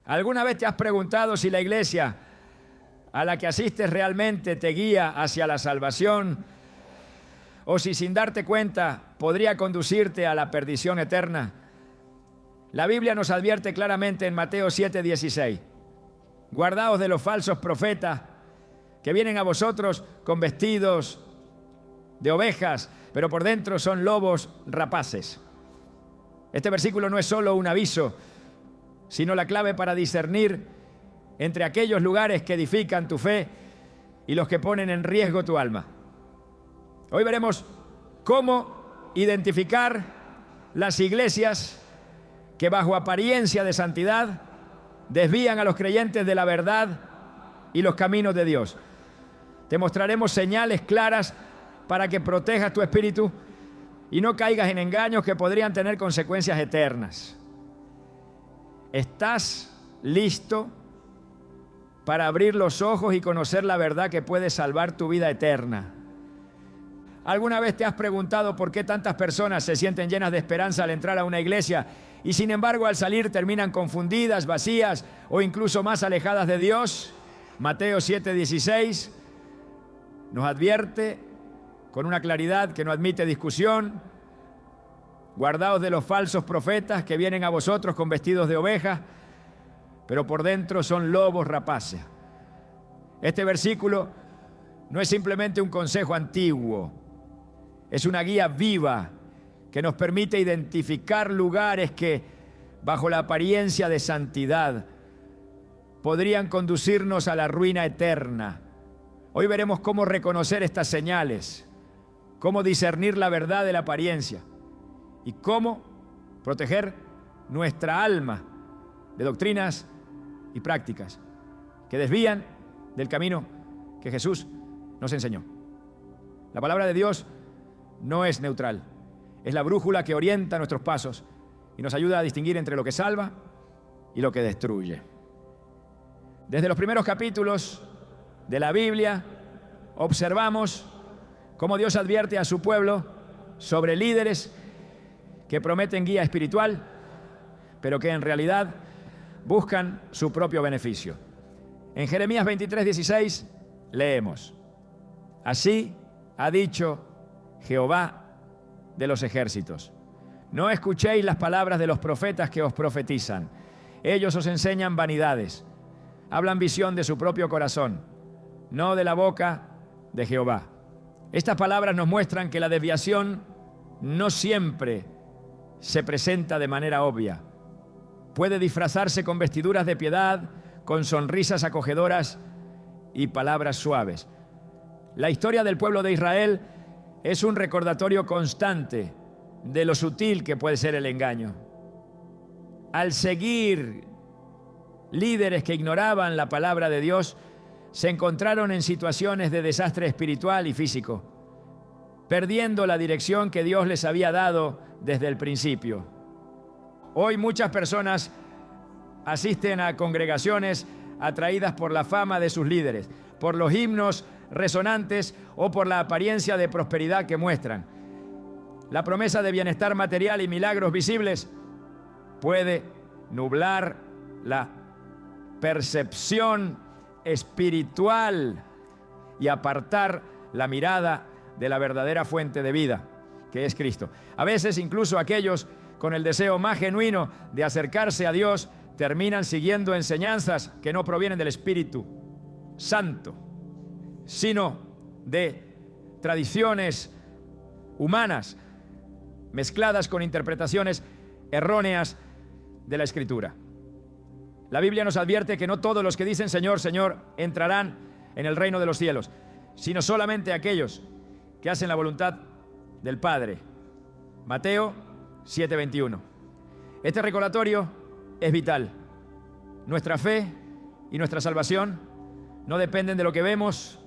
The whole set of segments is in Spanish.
¿Alguna vez te has preguntado si la iglesia a la que asistes realmente te guía hacia la salvación o si sin darte cuenta podría conducirte a la perdición eterna? La Biblia nos advierte claramente en Mateo 7:16: guardaos de los falsos profetas que vienen a vosotros con vestidos de ovejas, pero por dentro son lobos rapaces. Este versículo no es solo un aviso, sino la clave para discernir entre aquellos lugares que edifican tu fe y los que ponen en riesgo tu alma. Hoy veremos cómo identificar las iglesias que bajo apariencia de santidad desvían a los creyentes de la verdad y los caminos de Dios. Te mostraremos señales claras para que protejas tu espíritu y no caigas en engaños que podrían tener consecuencias eternas. ¿Estás listo para abrir los ojos y conocer la verdad que puede salvar tu vida eterna? ¿Alguna vez te has preguntado por qué tantas personas se sienten llenas de esperanza al entrar a una iglesia y sin embargo al salir terminan confundidas, vacías o incluso más alejadas de Dios? Mateo 7:16 nos advierte con una claridad que no admite discusión: guardaos de los falsos profetas que vienen a vosotros con vestidos de ovejas, pero por dentro son lobos rapaces. Este versículo no es simplemente un consejo antiguo, es una guía viva que nos permite identificar lugares que, bajo la apariencia de santidad, podrían conducirnos a la ruina eterna. Hoy veremos cómo reconocer estas señales, cómo discernir la verdad de la apariencia y cómo proteger nuestra alma de doctrinas y prácticas que desvían del camino que Jesús nos enseñó. La palabra de Dios no es neutral, es la brújula que orienta nuestros pasos y nos ayuda a distinguir entre lo que salva y lo que destruye. Desde los primeros capítulos de la Biblia observamos cómo Dios advierte a su pueblo sobre líderes que prometen guía espiritual, pero que en realidad buscan su propio beneficio. En Jeremías 23:16 leemos: así ha dicho Jehová de los ejércitos, no escuchéis las palabras de los profetas que os profetizan. Ellos os enseñan vanidades, hablan visión de su propio corazón, no de la boca de Jehová. Estas palabras nos muestran que la desviación no siempre se presenta de manera obvia. Puede disfrazarse con vestiduras de piedad, con sonrisas acogedoras y palabras suaves. La historia del pueblo de Israel es un recordatorio constante de lo sutil que puede ser el engaño. Al seguir líderes que ignoraban la palabra de Dios, se encontraron en situaciones de desastre espiritual y físico, perdiendo la dirección que Dios les había dado desde el principio. Hoy muchas personas asisten a congregaciones atraídas por la fama de sus líderes, por los himnos resonantes o por la apariencia de prosperidad que muestran. La promesa de bienestar material y milagros visibles puede nublar la percepción espiritual y apartar la mirada de la verdadera fuente de vida, que es Cristo. A veces incluso aquellos con el deseo más genuino de acercarse a Dios terminan siguiendo enseñanzas que no provienen del Espíritu Santo, sino de tradiciones humanas mezcladas con interpretaciones erróneas de la Escritura. La Biblia nos advierte que no todos los que dicen Señor, Señor entrarán en el reino de los cielos, sino solamente aquellos que hacen la voluntad del Padre. Mateo 7:21. Este recordatorio es vital. Nuestra fe y nuestra salvación no dependen de lo que vemos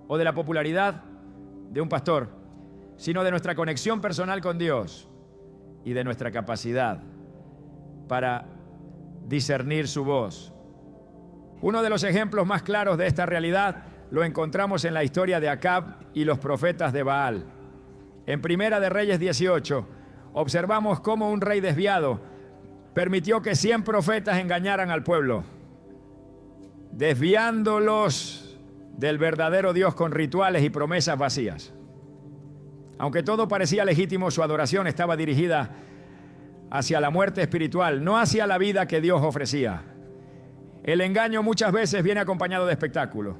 o de la popularidad de un pastor, sino de nuestra conexión personal con Dios y de nuestra capacidad para discernir su voz. Uno de los ejemplos más claros de esta realidad lo encontramos en la historia de Acab y los profetas de Baal. En Primera de Reyes 18 observamos cómo un rey desviado permitió que 100 profetas engañaran al pueblo, desviándolos del verdadero Dios con rituales y promesas vacías. Aunque todo parecía legítimo, su adoración estaba dirigida hacia la muerte espiritual, no hacia la vida que Dios ofrecía. El engaño muchas veces viene acompañado de espectáculo,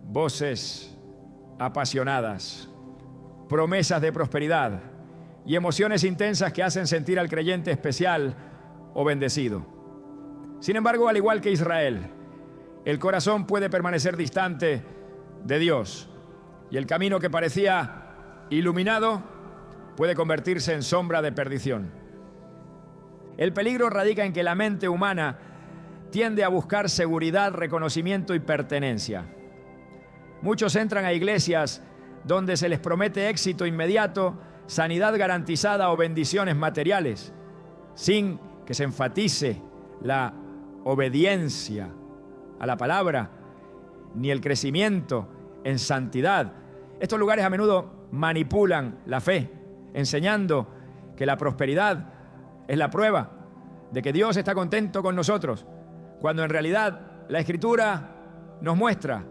voces apasionadas, promesas de prosperidad y emociones intensas que hacen sentir al creyente especial o bendecido. Sin embargo, al igual que Israel, el corazón puede permanecer distante de Dios y el camino que parecía iluminado puede convertirse en sombra de perdición. El peligro radica en que la mente humana tiende a buscar seguridad, reconocimiento y pertenencia. Muchos entran a iglesias donde se les promete éxito inmediato, sanidad garantizada o bendiciones materiales, sin que se enfatice la obediencia a la palabra ni el crecimiento en santidad. Estos lugares a menudo manipulan la fe, enseñando que la prosperidad es la prueba de que Dios está contento con nosotros, cuando en realidad la Escritura nos muestra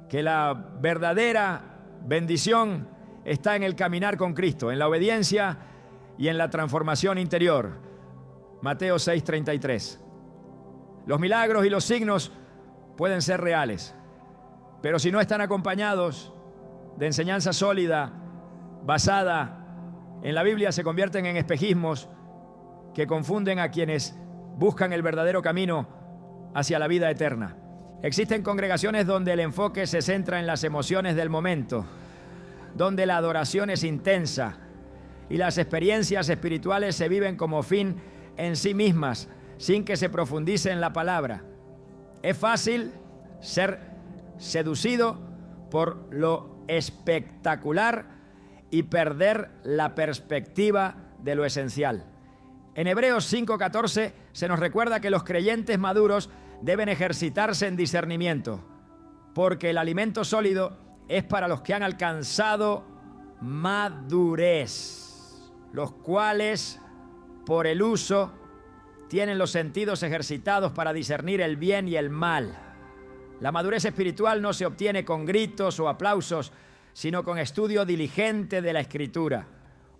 que la verdadera bendición está en el caminar con Cristo, en la obediencia y en la transformación interior. Mateo 6:33. Los milagros y los signos pueden ser reales, pero si no están acompañados de enseñanza sólida, basada en la Biblia, se convierten en espejismos que confunden a quienes buscan el verdadero camino hacia la vida eterna. Existen congregaciones donde el enfoque se centra en las emociones del momento, donde la adoración es intensa y las experiencias espirituales se viven como fin en sí mismas, sin que se profundice en la palabra. Es fácil ser seducido por lo espectacular y perder la perspectiva de lo esencial. En Hebreos 5:14 se nos recuerda que los creyentes maduros deben ejercitarse en discernimiento, porque el alimento sólido es para los que han alcanzado madurez, los cuales por el uso tienen los sentidos ejercitados para discernir el bien y el mal. La madurez espiritual no se obtiene con gritos o aplausos, sino con estudio diligente de la Escritura,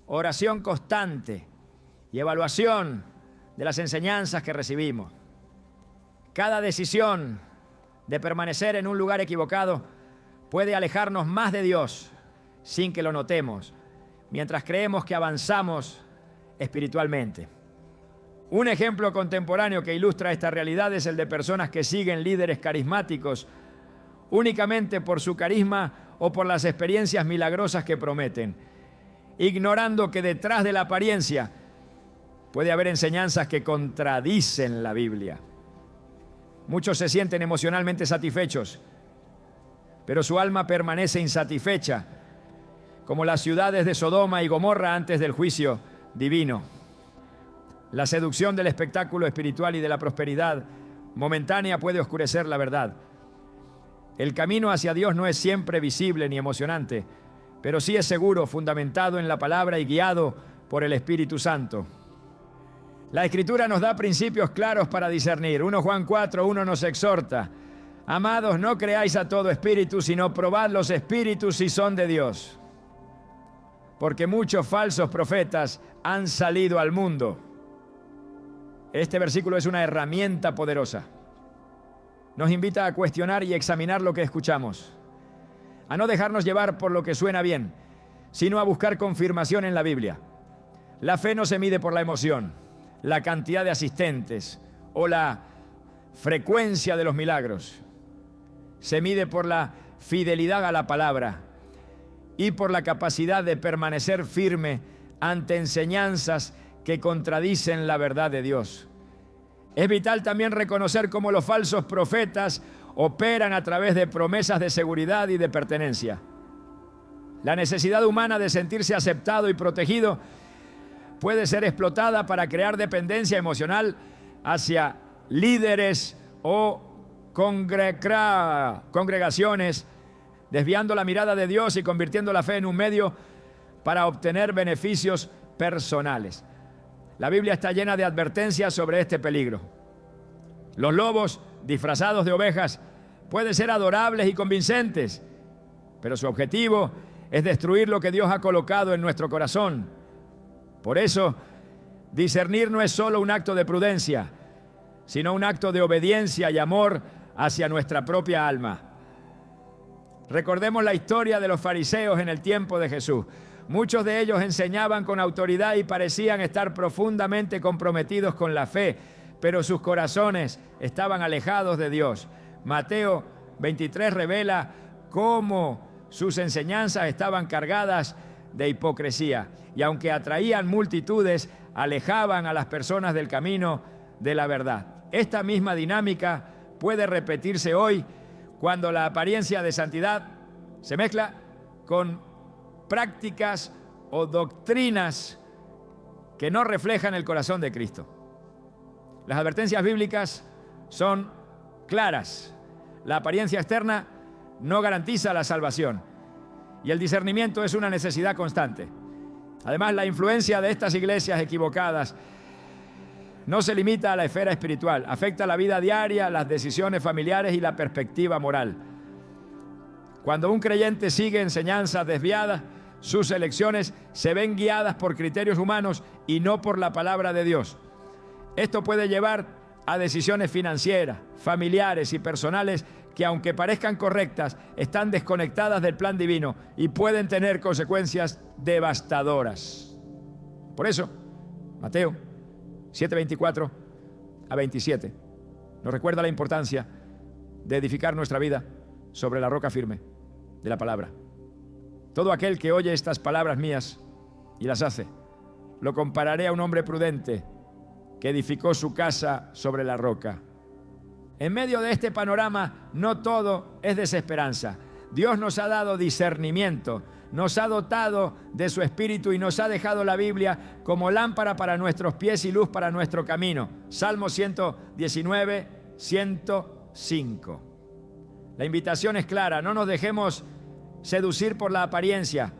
oración constante y evaluación de las enseñanzas que recibimos. Cada decisión de permanecer en un lugar equivocado puede alejarnos más de Dios sin que lo notemos, mientras creemos que avanzamos espiritualmente. Un ejemplo contemporáneo que ilustra esta realidad es el de personas que siguen líderes carismáticos únicamente por su carisma o por las experiencias milagrosas que prometen, ignorando que detrás de la apariencia puede haber enseñanzas que contradicen la Biblia. Muchos se sienten emocionalmente satisfechos, pero su alma permanece insatisfecha, como las ciudades de Sodoma y Gomorra antes del juicio divino. La seducción del espectáculo espiritual y de la prosperidad momentánea puede oscurecer la verdad. El camino hacia Dios no es siempre visible ni emocionante, pero sí es seguro, fundamentado en la palabra y guiado por el Espíritu Santo. La Escritura nos da principios claros para discernir. 1 Juan 4:1 nos exhorta: amados, no creáis a todo espíritu, sino probad los espíritus si son de Dios, porque muchos falsos profetas han salido al mundo. Este versículo es una herramienta poderosa. Nos invita a cuestionar y examinar lo que escuchamos, a no dejarnos llevar por lo que suena bien, sino a buscar confirmación en la Biblia. La fe no se mide por la emoción, la cantidad de asistentes o la frecuencia de los milagros. Se mide por la fidelidad a la palabra y por la capacidad de permanecer firme ante enseñanzas que contradicen la verdad de Dios. Es vital también reconocer cómo los falsos profetas operan a través de promesas de seguridad y de pertenencia. La necesidad humana de sentirse aceptado y protegido puede ser explotada para crear dependencia emocional hacia líderes o congregaciones, desviando la mirada de Dios y convirtiendo la fe en un medio para obtener beneficios personales. La Biblia está llena de advertencias sobre este peligro. Los lobos, disfrazados de ovejas, pueden ser adorables y convincentes, pero su objetivo es destruir lo que Dios ha colocado en nuestro corazón. Por eso, discernir no es solo un acto de prudencia, sino un acto de obediencia y amor hacia nuestra propia alma. Recordemos la historia de los fariseos en el tiempo de Jesús. Muchos de ellos enseñaban con autoridad y parecían estar profundamente comprometidos con la fe, pero sus corazones estaban alejados de Dios. Mateo 23 revela cómo sus enseñanzas estaban cargadas de hipocresía y aunque atraían multitudes, alejaban a las personas del camino de la verdad. Esta misma dinámica puede repetirse hoy cuando la apariencia de santidad se mezcla con prácticas o doctrinas que no reflejan el corazón de Cristo. Las advertencias bíblicas son claras. La apariencia externa no garantiza la salvación y el discernimiento es una necesidad constante. Además, la influencia de estas iglesias equivocadas no se limita a la esfera espiritual, afecta la vida diaria, las decisiones familiares y la perspectiva moral. Cuando un creyente sigue enseñanzas desviadas, sus elecciones se ven guiadas por criterios humanos y no por la palabra de Dios. Esto puede llevar a decisiones financieras, familiares y personales que, aunque parezcan correctas, están desconectadas del plan divino y pueden tener consecuencias devastadoras. Por eso, Mateo 7:24 a 27 nos recuerda la importancia de edificar nuestra vida sobre la roca firme de la palabra. Todo aquel que oye estas palabras mías y las hace, lo compararé a un hombre prudente que edificó su casa sobre la roca. En medio de este panorama, no todo es desesperanza. Dios nos ha dado discernimiento, nos ha dotado de su Espíritu y nos ha dejado la Biblia como lámpara para nuestros pies y luz para nuestro camino. Salmo 119, 105. La invitación es clara, no nos dejemos seducir por la apariencia,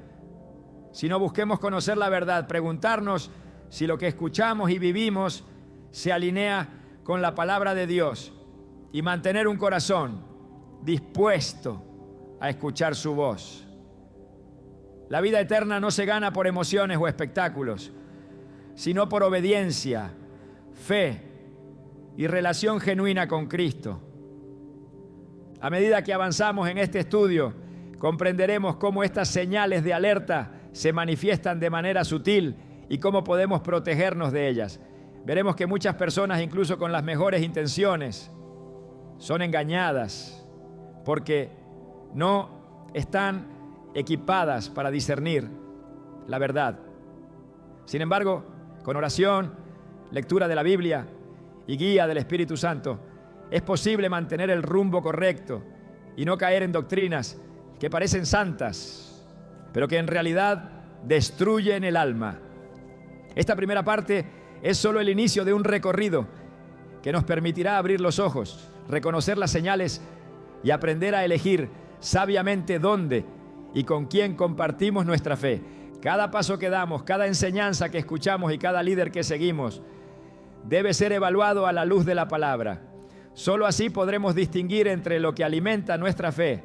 sino busquemos conocer la verdad, preguntarnos si lo que escuchamos y vivimos se alinea con la palabra de Dios y mantener un corazón dispuesto a escuchar su voz. La vida eterna no se gana por emociones o espectáculos, sino por obediencia, fe y relación genuina con Cristo. A medida que avanzamos en este estudio, comprenderemos cómo estas señales de alerta se manifiestan de manera sutil y cómo podemos protegernos de ellas. Veremos que muchas personas, incluso con las mejores intenciones, son engañadas porque no están equipadas para discernir la verdad. Sin embargo, con oración, lectura de la Biblia y guía del Espíritu Santo, es posible mantener el rumbo correcto y no caer en doctrinas que parecen santas, pero que en realidad destruyen el alma. Esta primera parte es solo el inicio de un recorrido que nos permitirá abrir los ojos, reconocer las señales y aprender a elegir sabiamente dónde y con quién compartimos nuestra fe. Cada paso que damos, cada enseñanza que escuchamos y cada líder que seguimos debe ser evaluado a la luz de la palabra. Solo así podremos distinguir entre lo que alimenta nuestra fe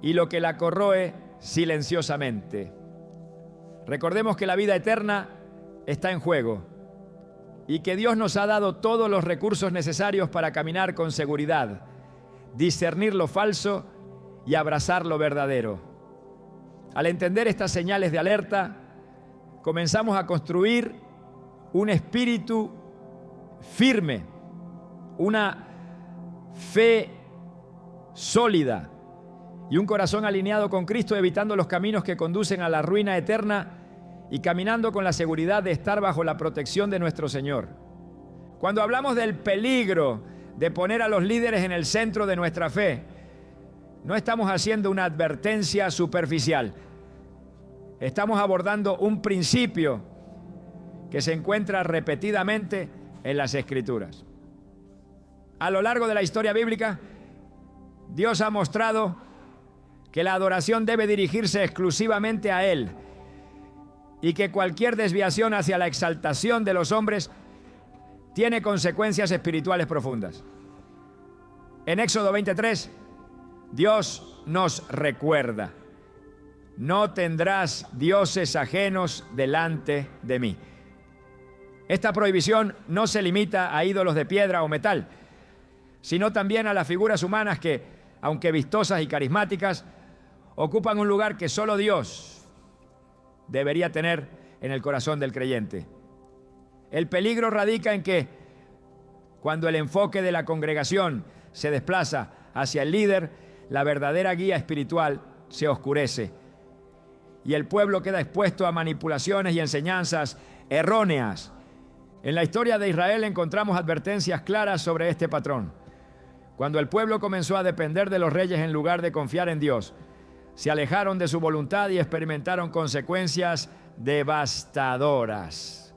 y lo que la corroe silenciosamente. Recordemos que la vida eterna está en juego y que Dios nos ha dado todos los recursos necesarios para caminar con seguridad, discernir lo falso y abrazar lo verdadero. Al entender estas señales de alerta, comenzamos a construir un espíritu firme, una fe sólida y un corazón alineado con Cristo, evitando los caminos que conducen a la ruina eterna y caminando con la seguridad de estar bajo la protección de nuestro Señor. Cuando hablamos del peligro de poner a los líderes en el centro de nuestra fe, no estamos haciendo una advertencia superficial. Estamos abordando un principio que se encuentra repetidamente en las Escrituras. A lo largo de la historia bíblica, Dios ha mostrado que la adoración debe dirigirse exclusivamente a Él y que cualquier desviación hacia la exaltación de los hombres tiene consecuencias espirituales profundas. En Éxodo 23, Dios nos recuerda: no tendrás dioses ajenos delante de mí. Esta prohibición no se limita a ídolos de piedra o metal, sino también a las figuras humanas que, aunque vistosas y carismáticas, ocupan un lugar que solo Dios debería tener en el corazón del creyente. El peligro radica en que, cuando el enfoque de la congregación se desplaza hacia el líder, la verdadera guía espiritual se oscurece y el pueblo queda expuesto a manipulaciones y enseñanzas erróneas. En la historia de Israel encontramos advertencias claras sobre este patrón. Cuando el pueblo comenzó a depender de los reyes en lugar de confiar en Dios, se alejaron de su voluntad y experimentaron consecuencias devastadoras.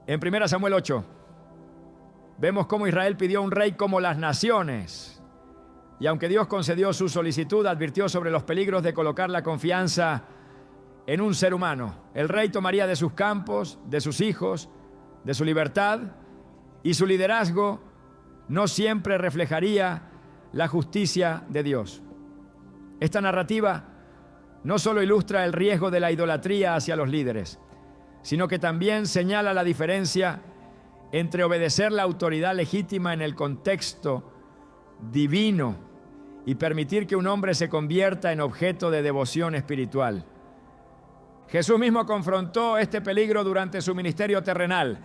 En 1 Samuel 8, vemos cómo Israel pidió un rey como las naciones. Y aunque Dios concedió su solicitud, advirtió sobre los peligros de colocar la confianza en un ser humano. El rey tomaría de sus campos, de sus hijos, de su libertad, y su liderazgo no siempre reflejaría la justicia de Dios. Esta narrativa no solo ilustra el riesgo de la idolatría hacia los líderes, sino que también señala la diferencia entre obedecer la autoridad legítima en el contexto divino y permitir que un hombre se convierta en objeto de devoción espiritual. Jesús mismo confrontó este peligro durante su ministerio terrenal.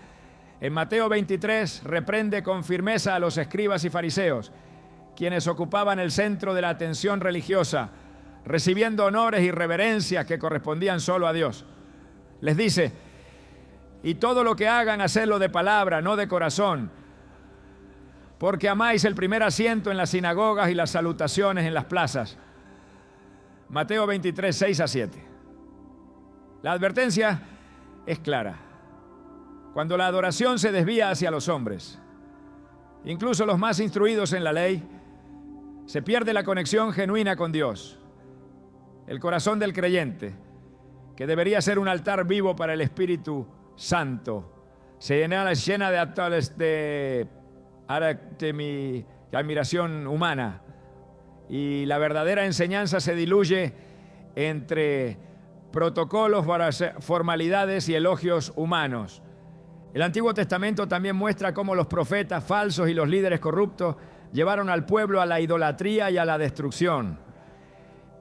En Mateo 23 reprende con firmeza a los escribas y fariseos, quienes ocupaban el centro de la atención religiosa, recibiendo honores y reverencias que correspondían solo a Dios. Les dice: y todo lo que hagan, hacedlo de palabra, no de corazón, porque amáis el primer asiento en las sinagogas y las salutaciones en las plazas. Mateo 23, 6 a 7. La advertencia es clara. Cuando la adoración se desvía hacia los hombres, incluso los más instruidos en la ley, se pierde la conexión genuina con Dios. El corazón del creyente, que debería ser un altar vivo para el Espíritu Santo, se llena de actos de admiración humana, y la verdadera enseñanza se diluye entre protocolos, formalidades y elogios humanos. El Antiguo Testamento también muestra cómo los profetas falsos y los líderes corruptos llevaron al pueblo a la idolatría y a la destrucción.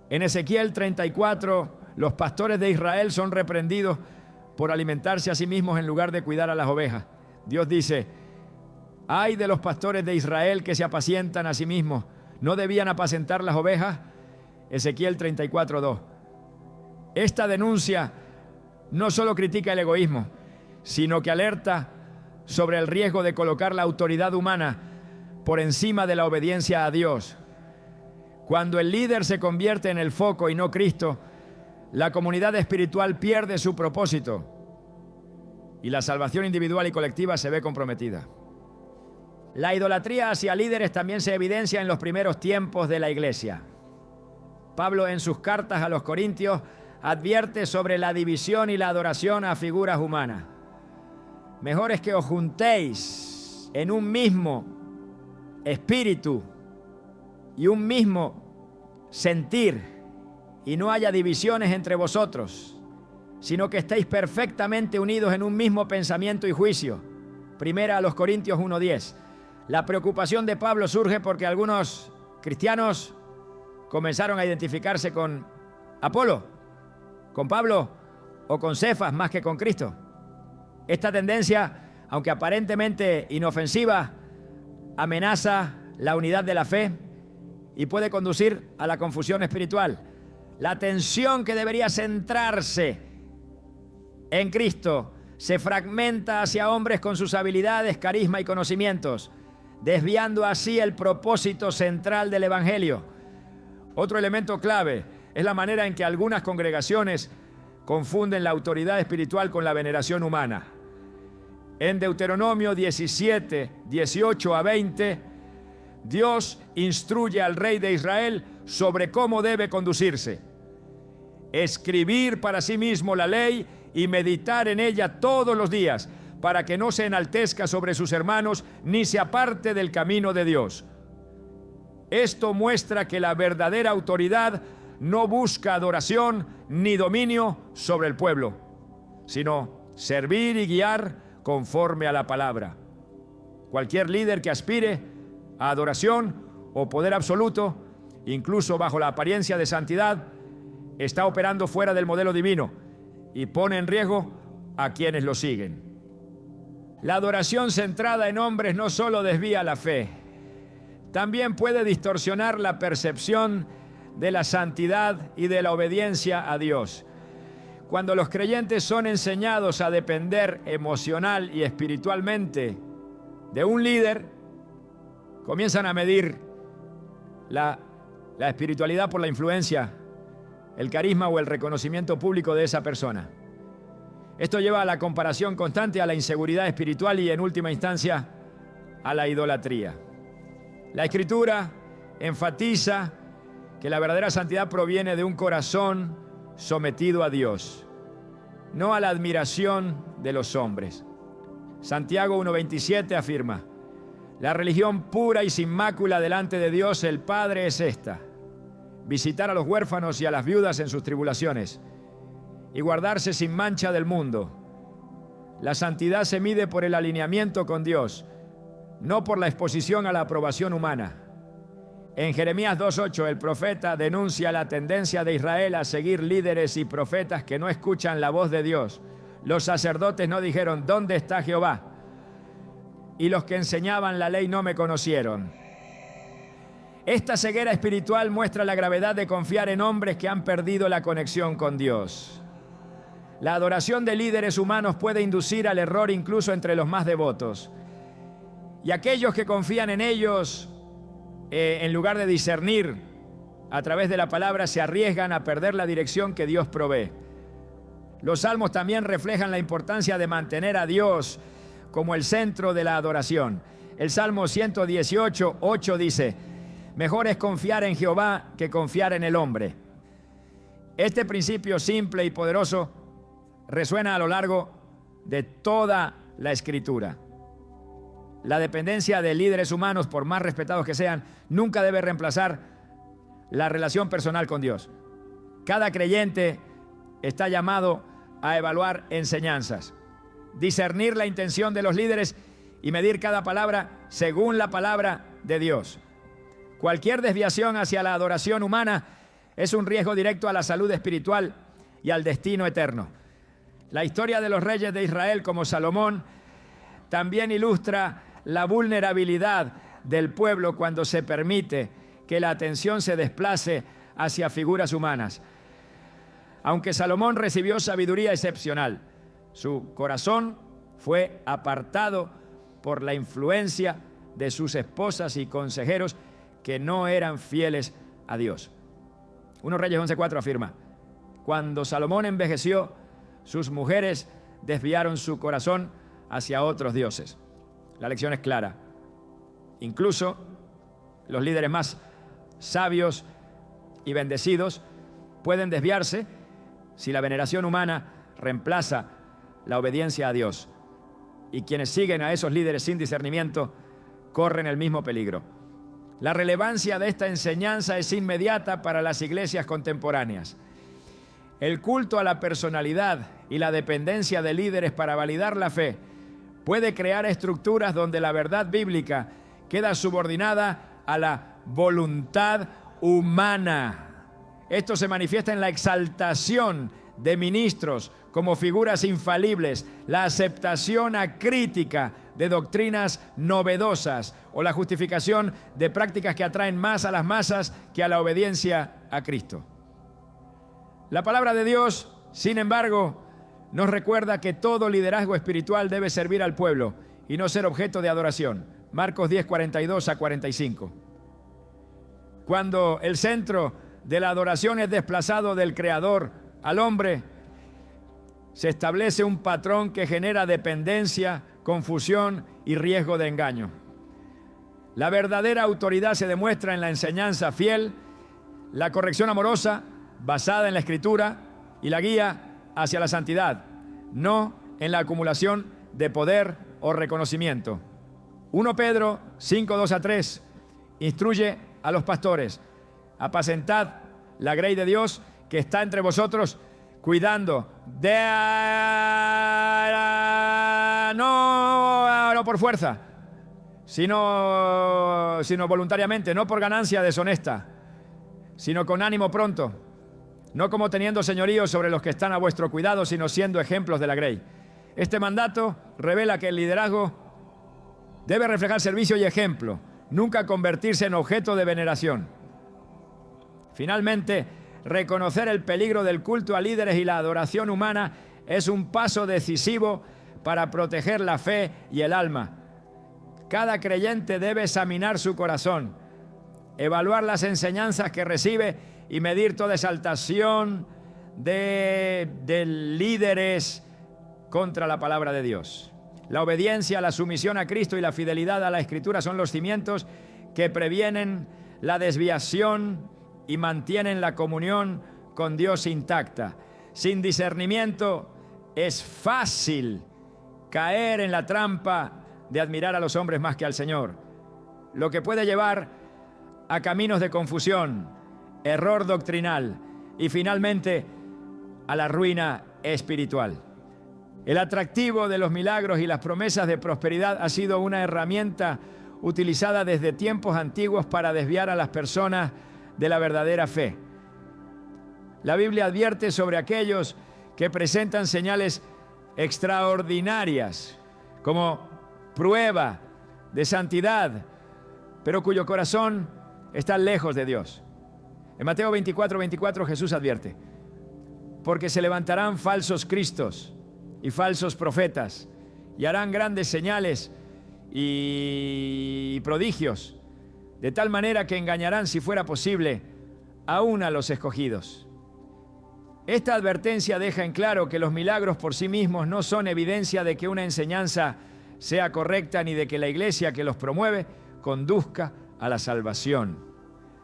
En Ezequiel 34, los pastores de Israel son reprendidos por alimentarse a sí mismos en lugar de cuidar a las ovejas. Dios dice: ay de los pastores de Israel que se apacientan a sí mismos, ¿no debían apacentar las ovejas? Ezequiel 34:2. Esta denuncia no solo critica el egoísmo, sino que alerta sobre el riesgo de colocar la autoridad humana por encima de la obediencia a Dios. Cuando el líder se convierte en el foco y no Cristo, la comunidad espiritual pierde su propósito y la salvación individual y colectiva se ve comprometida. La idolatría hacia líderes también se evidencia en los primeros tiempos de la iglesia. Pablo, en sus cartas a los Corintios, advierte sobre la división y la adoración a figuras humanas. Mejor es que os juntéis en un mismo espíritu y un mismo sentir, y no haya divisiones entre vosotros, sino que estéis perfectamente unidos en un mismo pensamiento y juicio. Primera a los Corintios 1:10. La preocupación de Pablo surge porque algunos cristianos comenzaron a identificarse con Apolo, con Pablo o con Cefas más que con Cristo. Esta tendencia, aunque aparentemente inofensiva, amenaza la unidad de la fe y puede conducir a la confusión espiritual. La atención que debería centrarse en Cristo se fragmenta hacia hombres con sus habilidades, carisma y conocimientos, desviando así el propósito central del Evangelio. Otro elemento clave es la manera en que algunas congregaciones confunden la autoridad espiritual con la veneración humana. En Deuteronomio 17, 18 a 20, Dios instruye al rey de Israel sobre cómo debe conducirse: escribir para sí mismo la ley y meditar en ella todos los días, para que no se enaltezca sobre sus hermanos ni se aparte del camino de Dios. Esto muestra que la verdadera autoridad no busca adoración ni dominio sobre el pueblo, sino servir y guiar conforme a la palabra. Cualquier líder que aspire a adoración o poder absoluto, incluso bajo la apariencia de santidad, está operando fuera del modelo divino y pone en riesgo a quienes lo siguen. La adoración centrada en hombres no solo desvía la fe, también puede distorsionar la percepción de la santidad y de la obediencia a Dios. Cuando los creyentes son enseñados a depender emocional y espiritualmente de un líder, comienzan a medir la espiritualidad por la influencia, el carisma o el reconocimiento público de esa persona. Esto lleva a la comparación constante, a la inseguridad espiritual y, en última instancia, a la idolatría. La Escritura enfatiza que la verdadera santidad proviene de un corazón sometido a Dios, no a la admiración de los hombres. Santiago 1:27 afirma: la religión pura y sin mácula delante de Dios el Padre es esta: visitar a los huérfanos y a las viudas en sus tribulaciones y guardarse sin mancha del mundo. La santidad se mide por el alineamiento con Dios, no por la exposición a la aprobación humana. En Jeremías 2:8 el profeta denuncia la tendencia de Israel a seguir líderes y profetas que no escuchan la voz de Dios. Los sacerdotes no dijeron: ¿dónde está Jehová? Y los que enseñaban la ley no me conocieron. Esta ceguera espiritual muestra la gravedad de confiar en hombres que han perdido la conexión con Dios. La adoración de líderes humanos puede inducir al error incluso entre los más devotos. Y aquellos que confían en ellos, en lugar de discernir a través de la palabra, se arriesgan a perder la dirección que Dios provee. Los salmos también reflejan la importancia de mantener a Dios como el centro de la adoración. El Salmo 118:8 dice: mejor es confiar en Jehová que confiar en el hombre. Este principio simple y poderoso resuena a lo largo de toda la Escritura. La dependencia de líderes humanos, por más respetados que sean, nunca debe reemplazar la relación personal con Dios. Cada creyente está llamado a evaluar enseñanzas, discernir la intención de los líderes y medir cada palabra según la palabra de Dios. Cualquier desviación hacia la adoración humana es un riesgo directo a la salud espiritual y al destino eterno. La historia de los reyes de Israel, como Salomón, también ilustra la vulnerabilidad del pueblo cuando se permite que la atención se desplace hacia figuras humanas. Aunque Salomón recibió sabiduría excepcional, su corazón fue apartado por la influencia de sus esposas y consejeros que no eran fieles a Dios. 1 Reyes 11:4 afirma: cuando Salomón envejeció, sus mujeres desviaron su corazón hacia otros dioses. La lección es clara. Incluso los líderes más sabios y bendecidos pueden desviarse si la veneración humana reemplaza la obediencia a Dios. Y quienes siguen a esos líderes sin discernimiento corren el mismo peligro. La relevancia de esta enseñanza es inmediata para las iglesias contemporáneas. El culto a la personalidad y la dependencia de líderes para validar la fe puede crear estructuras donde la verdad bíblica queda subordinada a la voluntad humana. Esto se manifiesta en la exaltación de ministros como figuras infalibles, la aceptación acrítica de doctrinas novedosas o la justificación de prácticas que atraen más a las masas que a la obediencia a Cristo. La palabra de Dios, sin embargo, nos recuerda que todo liderazgo espiritual debe servir al pueblo y no ser objeto de adoración. Marcos 10:42-45. Cuando el centro de la adoración es desplazado del Creador al hombre, se establece un patrón que genera dependencia, confusión y riesgo de engaño. La verdadera autoridad se demuestra en la enseñanza fiel, la corrección amorosa basada en la Escritura y la guía hacia la santidad. no en la acumulación de poder o reconocimiento. 1 Pedro 5, 2 a 3 instruye a los pastores: apacentad la grey de Dios que está entre vosotros, cuidando de no por fuerza, sino voluntariamente, no por ganancia deshonesta, sino con ánimo pronto, no como teniendo señorío sobre los que están a vuestro cuidado, sino siendo ejemplos de la grey. Este mandato revela que el liderazgo debe reflejar servicio y ejemplo, nunca convertirse en objeto de veneración. Finalmente, reconocer el peligro del culto a líderes y la adoración humana es un paso decisivo para proteger la fe y el alma. Cada creyente debe examinar su corazón, evaluar las enseñanzas que recibe y medir toda exaltación de líderes contra la palabra de Dios. La obediencia, la sumisión a Cristo y la fidelidad a la Escritura son los cimientos que previenen la desviación y mantienen la comunión con Dios intacta. Sin discernimiento es fácil caer en la trampa de admirar a los hombres más que al Señor, lo que puede llevar a caminos de confusión, error doctrinal y finalmente a la ruina espiritual. El atractivo de los milagros y las promesas de prosperidad ha sido una herramienta utilizada desde tiempos antiguos para desviar a las personas de la verdadera fe. La Biblia advierte sobre aquellos que presentan señales extraordinarias como prueba de santidad, pero cuyo corazón está lejos de Dios. En Mateo 24, 24 Jesús advierte: porque se levantarán falsos cristos y falsos profetas y harán grandes señales y prodigios, de tal manera que engañarán, si fuera posible, aún a los escogidos. Esta advertencia deja en claro que los milagros por sí mismos no son evidencia de que una enseñanza sea correcta ni de que la iglesia que los promueve conduzca a la salvación.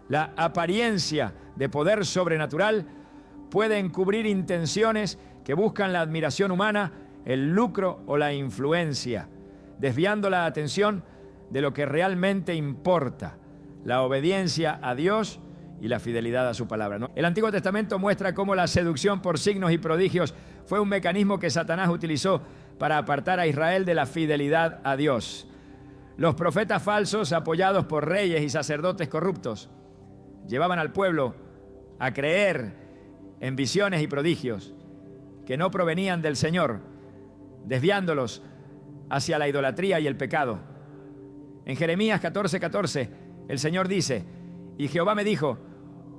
La apariencia de poder sobrenatural puede encubrir intenciones que buscan la admiración humana, el lucro o la influencia, desviando la atención de lo que realmente importa: la obediencia a Dios y la fidelidad a su palabra. El Antiguo Testamento muestra cómo la seducción por signos y prodigios fue un mecanismo que Satanás utilizó para apartar a Israel de la fidelidad a Dios. Los profetas falsos, apoyados por reyes y sacerdotes corruptos, llevaban al pueblo a creer en visiones y prodigios que no provenían del Señor, desviándolos hacia la idolatría y el pecado. En Jeremías 14, 14, el Señor dice: y Jehová me dijo,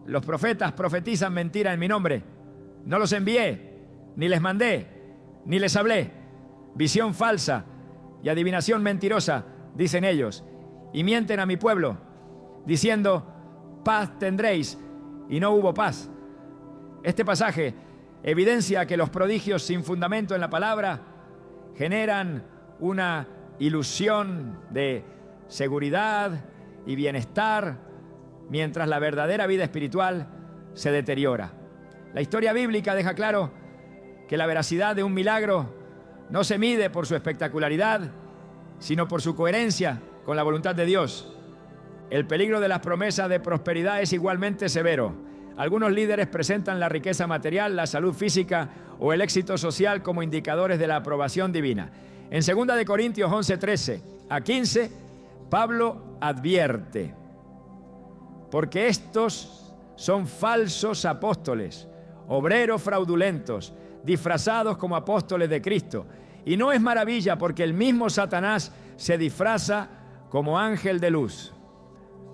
los profetas profetizan mentira en mi nombre. No los envié, ni les mandé, ni les hablé. Visión falsa y adivinación mentirosa, dicen ellos, y mienten a mi pueblo, diciendo: paz tendréis, y no hubo paz. Este pasaje evidencia que los prodigios sin fundamento en la palabra generan una ilusión de seguridad y bienestar, mientras la verdadera vida espiritual se deteriora. La historia bíblica deja claro que la veracidad de un milagro no se mide por su espectacularidad, sino por su coherencia con la voluntad de Dios. El peligro de las promesas de prosperidad es igualmente severo. Algunos líderes presentan la riqueza material, la salud física o el éxito social como indicadores de la aprobación divina. En 2 de Corintios 11, 13 a 15, Pablo advierte: porque estos son falsos apóstoles, obreros fraudulentos, disfrazados como apóstoles de Cristo. Y no es maravilla, porque el mismo Satanás se disfraza como ángel de luz.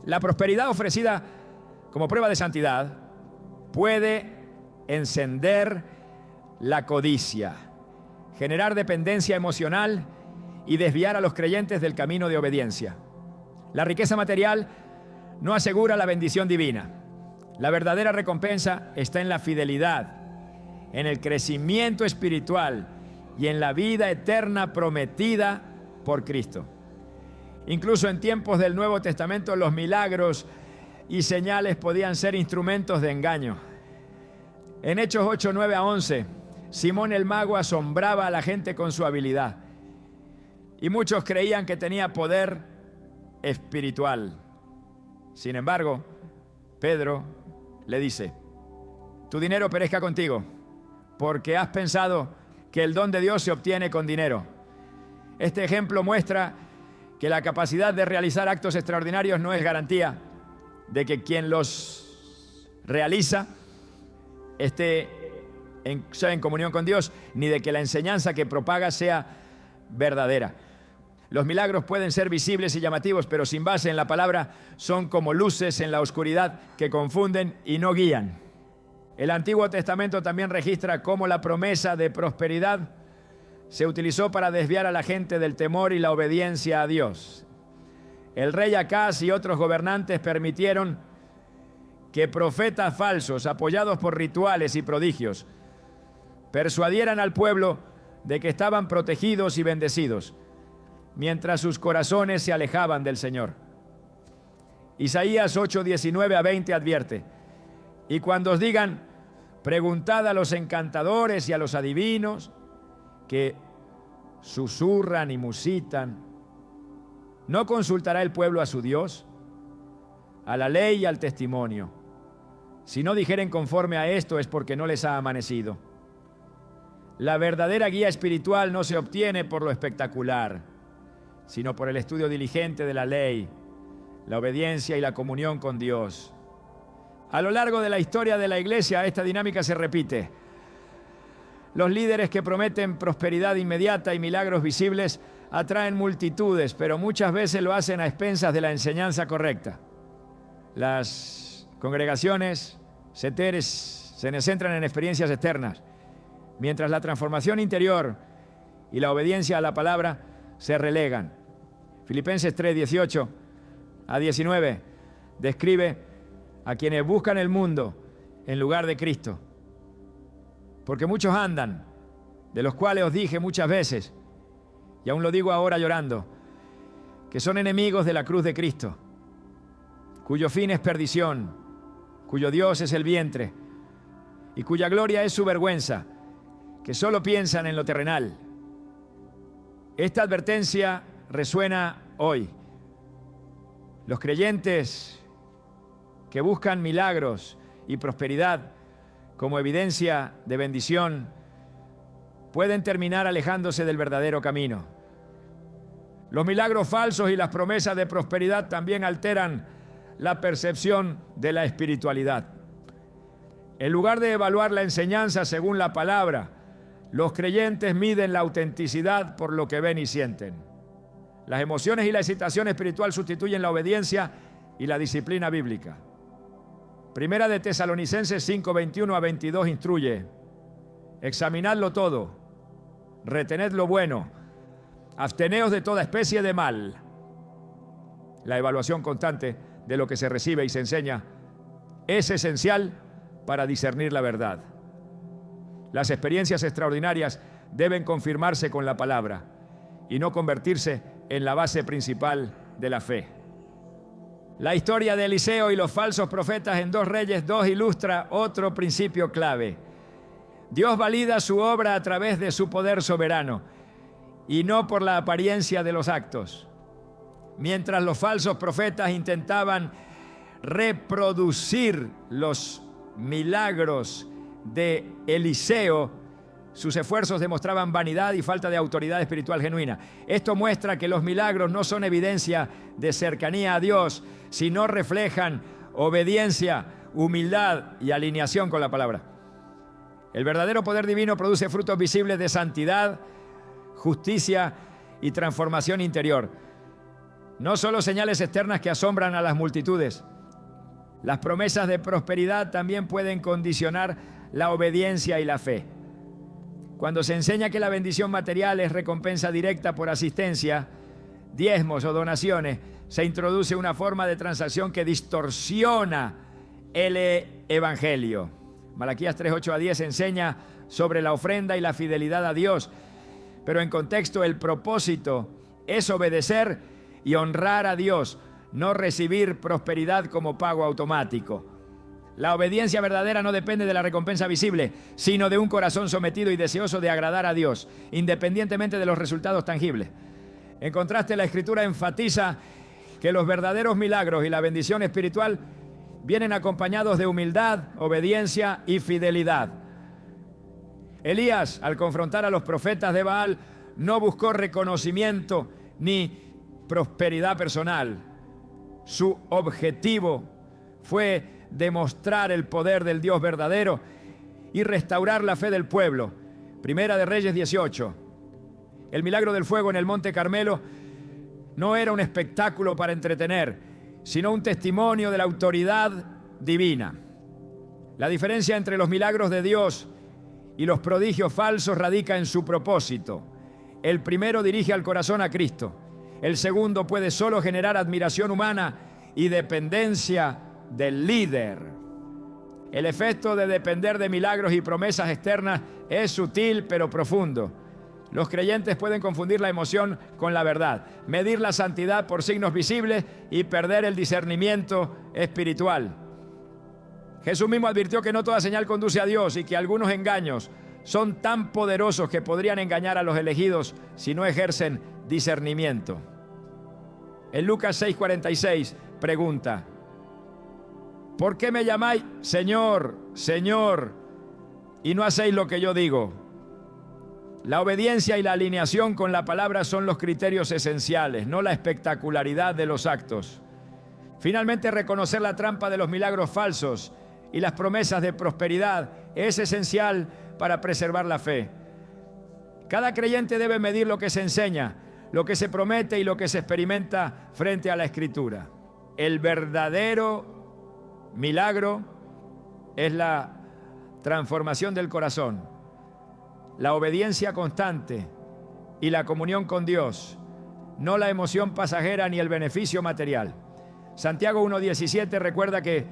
La prosperidad ofrecida como prueba de santidad puede encender la codicia, generar dependencia emocional y desviar a los creyentes del camino de obediencia. La riqueza material no asegura la bendición divina. La verdadera recompensa está en la fidelidad, en el crecimiento espiritual y en la vida eterna prometida por Cristo. Incluso en tiempos del Nuevo Testamento, los milagros y señales podían ser instrumentos de engaño. En Hechos 8, 9 a 11, Simón el mago asombraba a la gente con su habilidad y muchos creían que tenía poder espiritual. Sin embargo, Pedro le dice: tu dinero perezca contigo, porque has pensado que el don de Dios se obtiene con dinero. Este ejemplo muestra que la capacidad de realizar actos extraordinarios no es garantía de que quien los realiza sea en comunión con Dios, ni de que la enseñanza que propaga sea verdadera. Los milagros pueden ser visibles y llamativos, pero sin base en la palabra son como luces en la oscuridad que confunden y no guían. El Antiguo Testamento también registra cómo la promesa de prosperidad se utilizó para desviar a la gente del temor y la obediencia a Dios. El rey Acaz y otros gobernantes permitieron que profetas falsos, apoyados por rituales y prodigios, persuadieran al pueblo de que estaban protegidos y bendecidos, mientras sus corazones se alejaban del Señor. Isaías 8:19-20 advierte: y cuando os digan, preguntad a los encantadores y a los adivinos, que susurran y musitan, ¿no consultará el pueblo a su Dios? A la ley y al testimonio. Si no dijeren conforme a esto, es porque no les ha amanecido. La verdadera guía espiritual no se obtiene por lo espectacular, sino por el estudio diligente de la ley, la obediencia y la comunión con Dios. A lo largo de la historia de la iglesia, esta dinámica se repite. Los líderes que prometen prosperidad inmediata y milagros visibles atraen multitudes, pero muchas veces lo hacen a expensas de la enseñanza correcta. Las congregaciones se centran en experiencias externas, mientras la transformación interior y la obediencia a la palabra se relegan. Filipenses 3:18-19 describe a quienes buscan el mundo en lugar de Cristo. Porque muchos andan, de los cuales os dije muchas veces, y aún lo digo ahora llorando, que son enemigos de la cruz de Cristo, cuyo fin es perdición, cuyo Dios es el vientre, y cuya gloria es su vergüenza, que solo piensan en lo terrenal. Esta advertencia resuena hoy. Los creyentes que buscan milagros y prosperidad como evidencia de bendición pueden terminar alejándose del verdadero camino. Los milagros falsos y las promesas de prosperidad también alteran la percepción de la espiritualidad. En lugar de evaluar la enseñanza según la palabra, los creyentes miden la autenticidad por lo que ven y sienten. Las emociones y la excitación espiritual sustituyen la obediencia y la disciplina bíblica. Primera de Tesalonicenses 5:21-22 instruye: examinadlo todo, retened lo bueno, absteneos de toda especie de mal. La evaluación constante de lo que se recibe y se enseña es esencial para discernir la verdad. Las experiencias extraordinarias deben confirmarse con la palabra y no convertirse en la base principal de la fe. La historia de Eliseo y los falsos profetas en 2 Reyes 2 ilustra otro principio clave. Dios valida su obra a través de su poder soberano y no por la apariencia de los actos. Mientras los falsos profetas intentaban reproducir los milagros de Eliseo, sus esfuerzos demostraban vanidad y falta de autoridad espiritual genuina. Esto muestra que los milagros no son evidencia de cercanía a Dios, sino reflejan obediencia, humildad y alineación con la palabra. El verdadero poder divino produce frutos visibles de santidad, justicia y transformación interior. No solo señales externas que asombran a las multitudes. Las promesas de prosperidad también pueden condicionar la obediencia y la fe. Cuando se enseña que la bendición material es recompensa directa por asistencia, diezmos o donaciones, se introduce una forma de transacción que distorsiona el evangelio. Malaquías 3:8-10 enseña sobre la ofrenda y la fidelidad a Dios, pero en contexto el propósito es obedecer y honrar a Dios, no recibir prosperidad como pago automático. La obediencia verdadera no depende de la recompensa visible, sino de un corazón sometido y deseoso de agradar a Dios, independientemente de los resultados tangibles. En contraste, la Escritura enfatiza que los verdaderos milagros y la bendición espiritual vienen acompañados de humildad, obediencia y fidelidad. Elías, al confrontar a los profetas de Baal, no buscó reconocimiento ni prosperidad personal. Su objetivo fue demostrar el poder del Dios verdadero y restaurar la fe del pueblo. Primera de Reyes 18. El milagro del fuego en el Monte Carmelo no era un espectáculo para entretener, sino un testimonio de la autoridad divina. La diferencia entre los milagros de Dios y los prodigios falsos radica en su propósito. El primero dirige al corazón a Cristo. El segundo puede solo generar admiración humana y dependencia del líder. El efecto de depender de milagros y promesas externas es sutil pero profundo. Los creyentes pueden confundir la emoción con la verdad, medir la santidad por signos visibles y perder el discernimiento espiritual. Jesús mismo advirtió que no toda señal conduce a Dios y que algunos engaños son tan poderosos que podrían engañar a los elegidos si no ejercen discernimiento. En Lucas 6:46 pregunta: ¿por qué me llamáis Señor, Señor, y no hacéis lo que yo digo? La obediencia y la alineación con la palabra son los criterios esenciales, no la espectacularidad de los actos. Finalmente, reconocer la trampa de los milagros falsos y las promesas de prosperidad es esencial para preservar la fe. Cada creyente debe medir lo que se enseña, lo que se promete y lo que se experimenta frente a la Escritura. El verdadero milagro es la transformación del corazón, la obediencia constante y la comunión con Dios, no la emoción pasajera ni el beneficio material. Santiago 1:17 recuerda que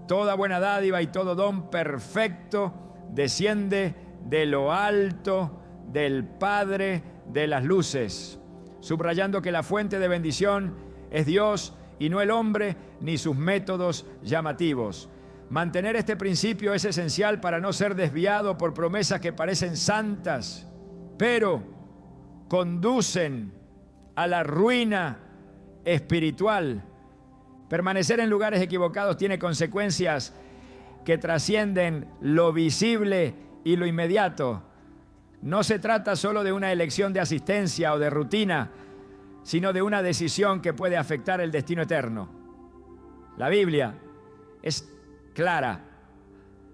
toda buena dádiva y todo don perfecto desciende de lo alto del Padre de las luces, subrayando que la fuente de bendición es Dios y no el hombre ni sus métodos llamativos. Mantener este principio es esencial para no ser desviado por promesas que parecen santas, pero conducen a la ruina espiritual. Permanecer en lugares equivocados tiene consecuencias que trascienden lo visible y lo inmediato. No se trata solo de una elección de asistencia o de rutina, sino de una decisión que puede afectar el destino eterno. La Biblia es clara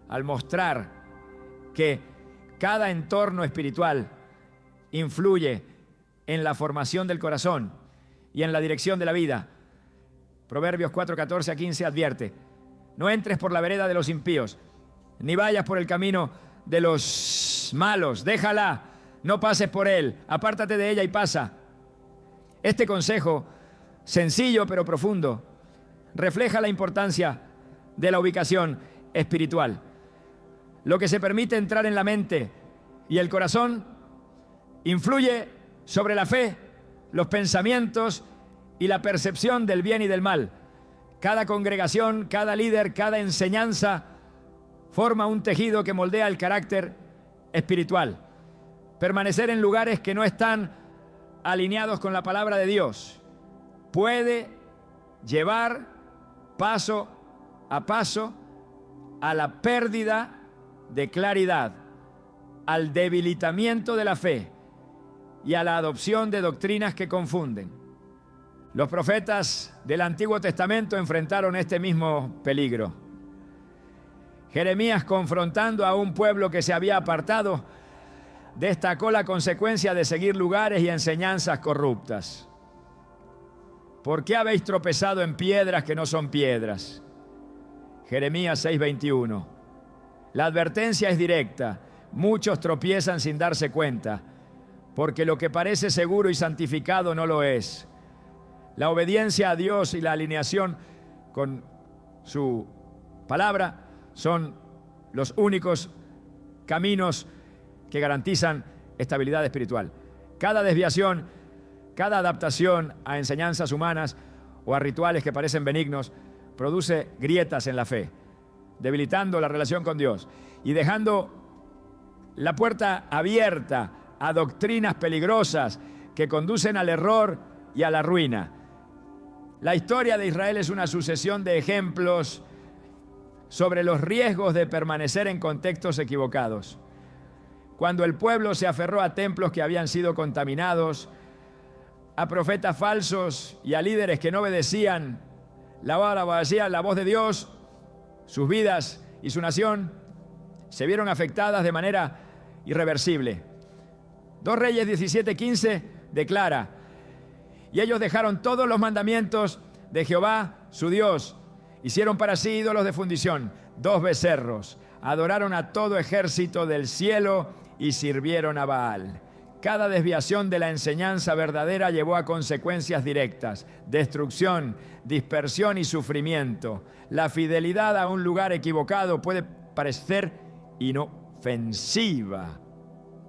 al mostrar que cada entorno espiritual influye en la formación del corazón y en la dirección de la vida. Proverbios 4:14-15 advierte: no entres por la vereda de los impíos, ni vayas por el camino de los malos, déjala, no pases por él, apártate de ella y pasa. Este consejo, sencillo pero profundo, refleja la importancia de la ubicación espiritual. Lo que se permite entrar en la mente y el corazón influye sobre la fe, los pensamientos y la percepción del bien y del mal. Cada congregación, cada líder, cada enseñanza forma un tejido que moldea el carácter espiritual. Permanecer en lugares que no están alineados con la palabra de Dios puede llevar paso a paso a la pérdida de claridad, al debilitamiento de la fe y a la adopción de doctrinas que confunden. Los profetas del Antiguo Testamento enfrentaron este mismo peligro. Jeremías, confrontando a un pueblo que se había apartado, destacó la consecuencia de seguir lugares y enseñanzas corruptas. ¿Por qué habéis tropezado en piedras que no son piedras? Jeremías 6:21. La advertencia es directa. Muchos tropiezan sin darse cuenta, porque lo que parece seguro y santificado no lo es. La obediencia a Dios y la alineación con su palabra son los únicos caminos que garantizan estabilidad espiritual. Cada desviación, cada adaptación a enseñanzas humanas o a rituales que parecen benignos produce grietas en la fe. debilitando la relación con Dios y dejando la puerta abierta a doctrinas peligrosas que conducen al error y a la ruina. La historia de Israel es una sucesión de ejemplos sobre los riesgos de permanecer en contextos equivocados. Cuando el pueblo se aferró a templos que habían sido contaminados, a profetas falsos y a líderes que no obedecían la voz de Dios, sus vidas y su nación se vieron afectadas de manera irreversible. 2 Reyes 17:15 declara: y ellos dejaron todos los mandamientos de Jehová, su Dios. Hicieron para sí ídolos de fundición, 2 becerros. Adoraron a todo ejército del cielo y sirvieron a Baal. Cada desviación de la enseñanza verdadera llevó a consecuencias directas: destrucción, dispersión y sufrimiento. La fidelidad a un lugar equivocado puede parecer inofensiva,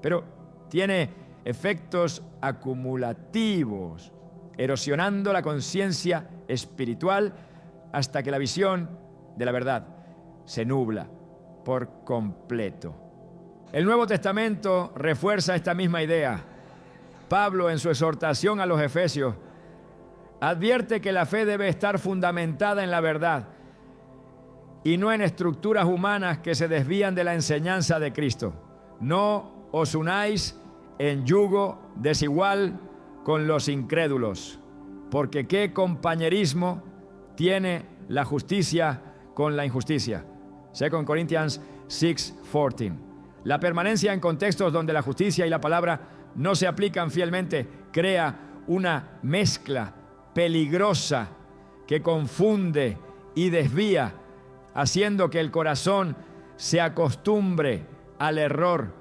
pero tiene efectos acumulativos, erosionando la conciencia espiritual hasta que la visión de la verdad se nubla por completo. El Nuevo Testamento refuerza esta misma idea. Pablo, en su exhortación a los Efesios, advierte que la fe debe estar fundamentada en la verdad y no en estructuras humanas que se desvían de la enseñanza de Cristo. No os unáis en yugo desigual con los incrédulos, porque qué compañerismo tiene la justicia con la injusticia. 2 Corinthians 6:14. La permanencia en contextos donde la justicia y la palabra no se aplican fielmente crea una mezcla peligrosa que confunde y desvía, haciendo que el corazón se acostumbre al error.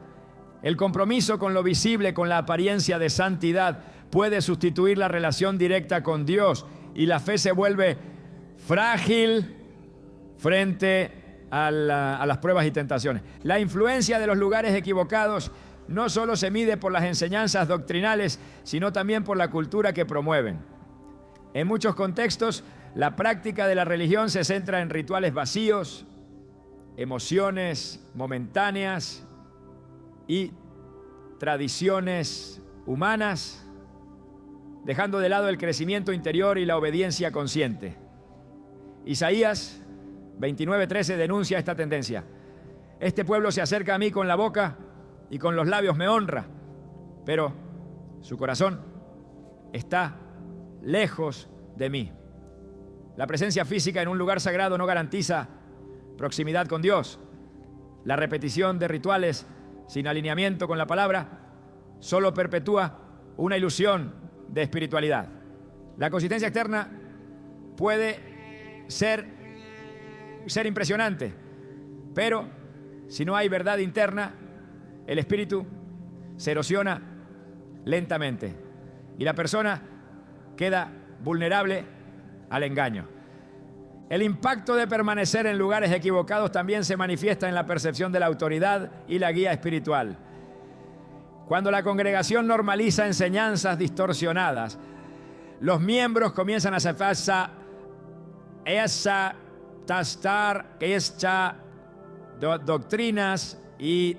El compromiso con lo visible, con la apariencia de santidad, puede sustituir la relación directa con Dios y la fe se vuelve frágil frente a las pruebas y tentaciones. La influencia de los lugares equivocados no solo se mide por las enseñanzas doctrinales, sino también por la cultura que promueven. En muchos contextos, la práctica de la religión se centra en rituales vacíos, emociones momentáneas y tradiciones humanas, dejando de lado el crecimiento interior y la obediencia consciente. Isaías 29:13 denuncia esta tendencia. Este pueblo se acerca a mí con la boca y con los labios me honra, pero su corazón está lejos de mí. La presencia física en un lugar sagrado no garantiza proximidad con Dios. La repetición de rituales sin alineamiento con la palabra solo perpetúa una ilusión de espiritualidad. La consistencia externa puede ser impresionante, pero si no hay verdad interna, el espíritu se erosiona lentamente y la persona queda vulnerable al engaño. El impacto de permanecer en lugares equivocados también se manifiesta en la percepción de la autoridad y la guía espiritual. Cuando la congregación normaliza enseñanzas distorsionadas, los miembros comienzan a aceptar doctrinas y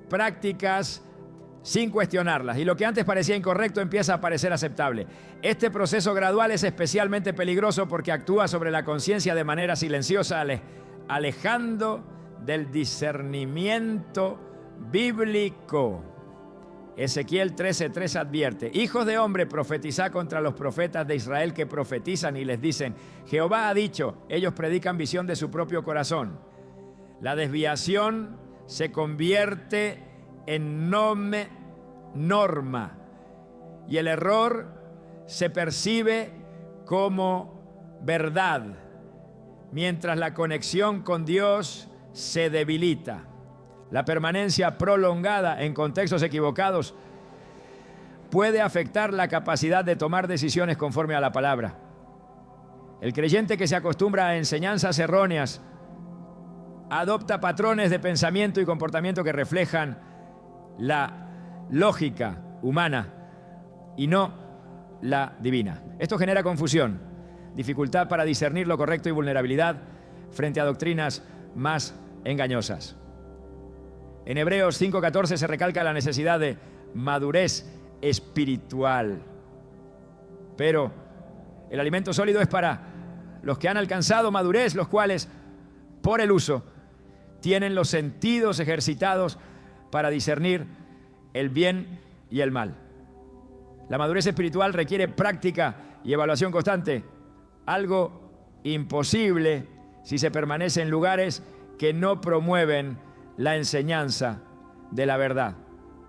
prácticas sin cuestionarlas, y lo que antes parecía incorrecto empieza a parecer aceptable. Este proceso gradual es especialmente peligroso porque actúa sobre la conciencia de manera silenciosa, alejando del discernimiento bíblico. Ezequiel 13:3 advierte: hijos de hombre, profetizad contra los profetas de Israel que profetizan y les dicen: Jehová ha dicho. Ellos predican visión de su propio corazón. La desviación se convierte en norma y el error se percibe como verdad, mientras la conexión con Dios se debilita. La permanencia prolongada en contextos equivocados puede afectar la capacidad de tomar decisiones conforme a la palabra. El creyente que se acostumbra a enseñanzas erróneas adopta patrones de pensamiento y comportamiento que reflejan la lógica humana y no la divina. Esto genera confusión, dificultad para discernir lo correcto y vulnerabilidad frente a doctrinas más engañosas. En Hebreos 5:14 se recalca la necesidad de madurez espiritual. Pero el alimento sólido es para los que han alcanzado madurez, los cuales, por el uso, tienen los sentidos ejercitados para discernir el bien y el mal. La madurez espiritual requiere práctica y evaluación constante, algo imposible si se permanece en lugares que no promueven la enseñanza de la verdad.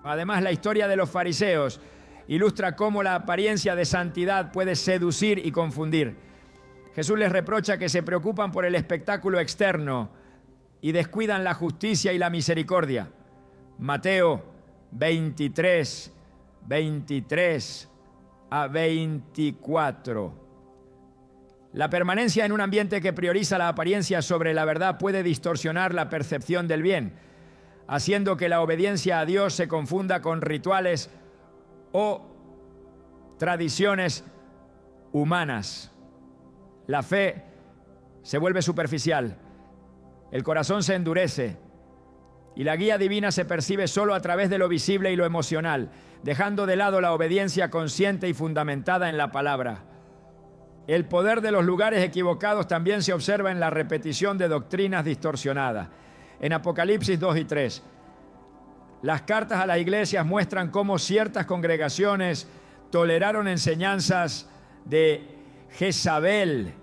Además, la historia de los fariseos ilustra cómo la apariencia de santidad puede seducir y confundir. Jesús les reprocha que se preocupan por el espectáculo externo y descuidan la justicia y la misericordia. Mateo 23, 23 a 24. La permanencia en un ambiente que prioriza la apariencia sobre la verdad puede distorsionar la percepción del bien, haciendo que la obediencia a Dios se confunda con rituales o tradiciones humanas. La fe se vuelve superficial, el corazón se endurece y la guía divina se percibe solo a través de lo visible y lo emocional, dejando de lado la obediencia consciente y fundamentada en la palabra. El poder de los lugares equivocados también se observa en la repetición de doctrinas distorsionadas. En Apocalipsis 2 y 3, las cartas a las iglesias muestran cómo ciertas congregaciones toleraron enseñanzas de Jezabel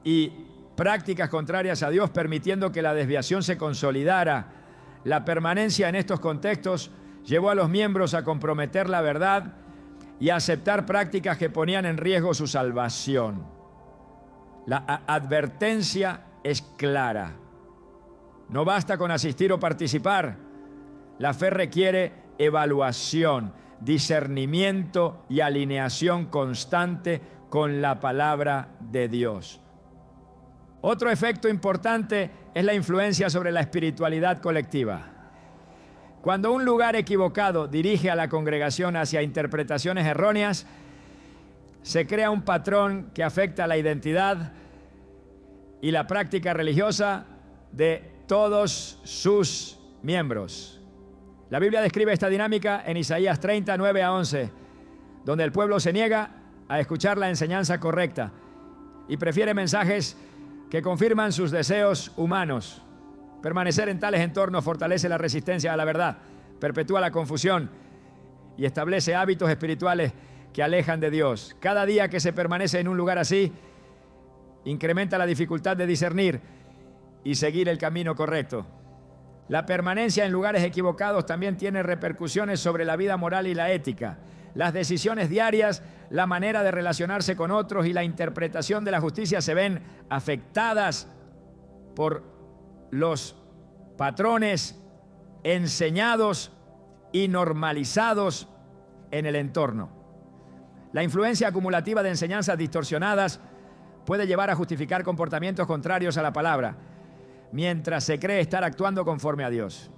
y prácticas contrarias a Dios, permitiendo que la desviación se consolidara. La permanencia en estos contextos llevó a los miembros a comprometer la verdad y a aceptar prácticas que ponían en riesgo su salvación. La advertencia es clara. No basta con asistir o participar. La fe requiere evaluación, discernimiento y alineación constante con la palabra de Dios. Otro efecto importante es la influencia sobre la espiritualidad colectiva. Cuando un lugar equivocado dirige a la congregación hacia interpretaciones erróneas, se crea un patrón que afecta la identidad y la práctica religiosa de todos sus miembros. La Biblia describe esta dinámica en Isaías 30, 9 a 11, donde el pueblo se niega a escuchar la enseñanza correcta y prefiere mensajes que confirman sus deseos humanos. Permanecer en tales entornos fortalece la resistencia a la verdad, perpetúa la confusión y establece hábitos espirituales que alejan de Dios. Cada día que se permanece en un lugar así, incrementa la dificultad de discernir y seguir el camino correcto. La permanencia en lugares equivocados también tiene repercusiones sobre la vida moral y la ética. Las decisiones diarias, la manera de relacionarse con otros y la interpretación de la justicia se ven afectadas por los patrones enseñados y normalizados en el entorno. La influencia acumulativa de enseñanzas distorsionadas puede llevar a justificar comportamientos contrarios a la palabra, mientras se cree estar actuando conforme a Dios.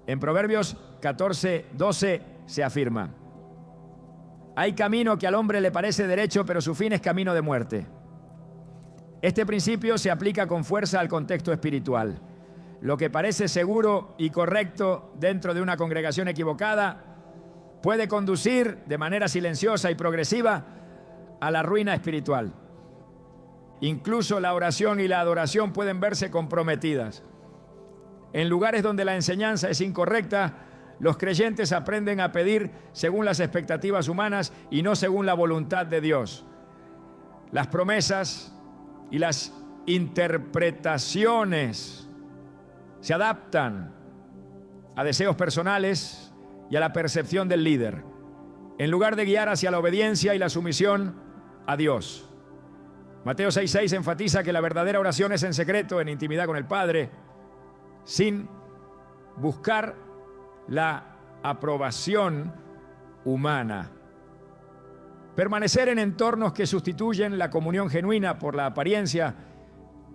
En Proverbios 14, 12 se afirma: hay camino que al hombre le parece derecho, pero su fin es camino de muerte. Este principio se aplica con fuerza al contexto espiritual. Lo que parece seguro y correcto dentro de una congregación equivocada puede conducir de manera silenciosa y progresiva a la ruina espiritual. Incluso la oración y la adoración pueden verse comprometidas. En lugares donde la enseñanza es incorrecta, los creyentes aprenden a pedir según las expectativas humanas y no según la voluntad de Dios. Las promesas y las interpretaciones se adaptan a deseos personales y a la percepción del líder, en lugar de guiar hacia la obediencia y la sumisión a Dios. Mateo 6:6 enfatiza que la verdadera oración es en secreto, en intimidad con el Padre, sin buscar la aprobación humana. Permanecer en entornos que sustituyen la comunión genuina por la apariencia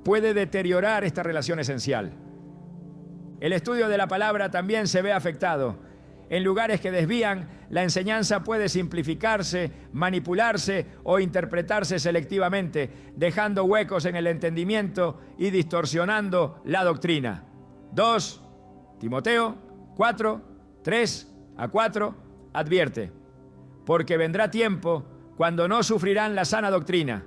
puede deteriorar esta relación esencial. El estudio de la palabra también se ve afectado. en lugares que desvían, la enseñanza puede simplificarse, manipularse o interpretarse selectivamente, dejando huecos en el entendimiento y distorsionando la doctrina. 2 Timoteo 4, 3-4 advierte: porque vendrá tiempo cuando no sufrirán la sana doctrina,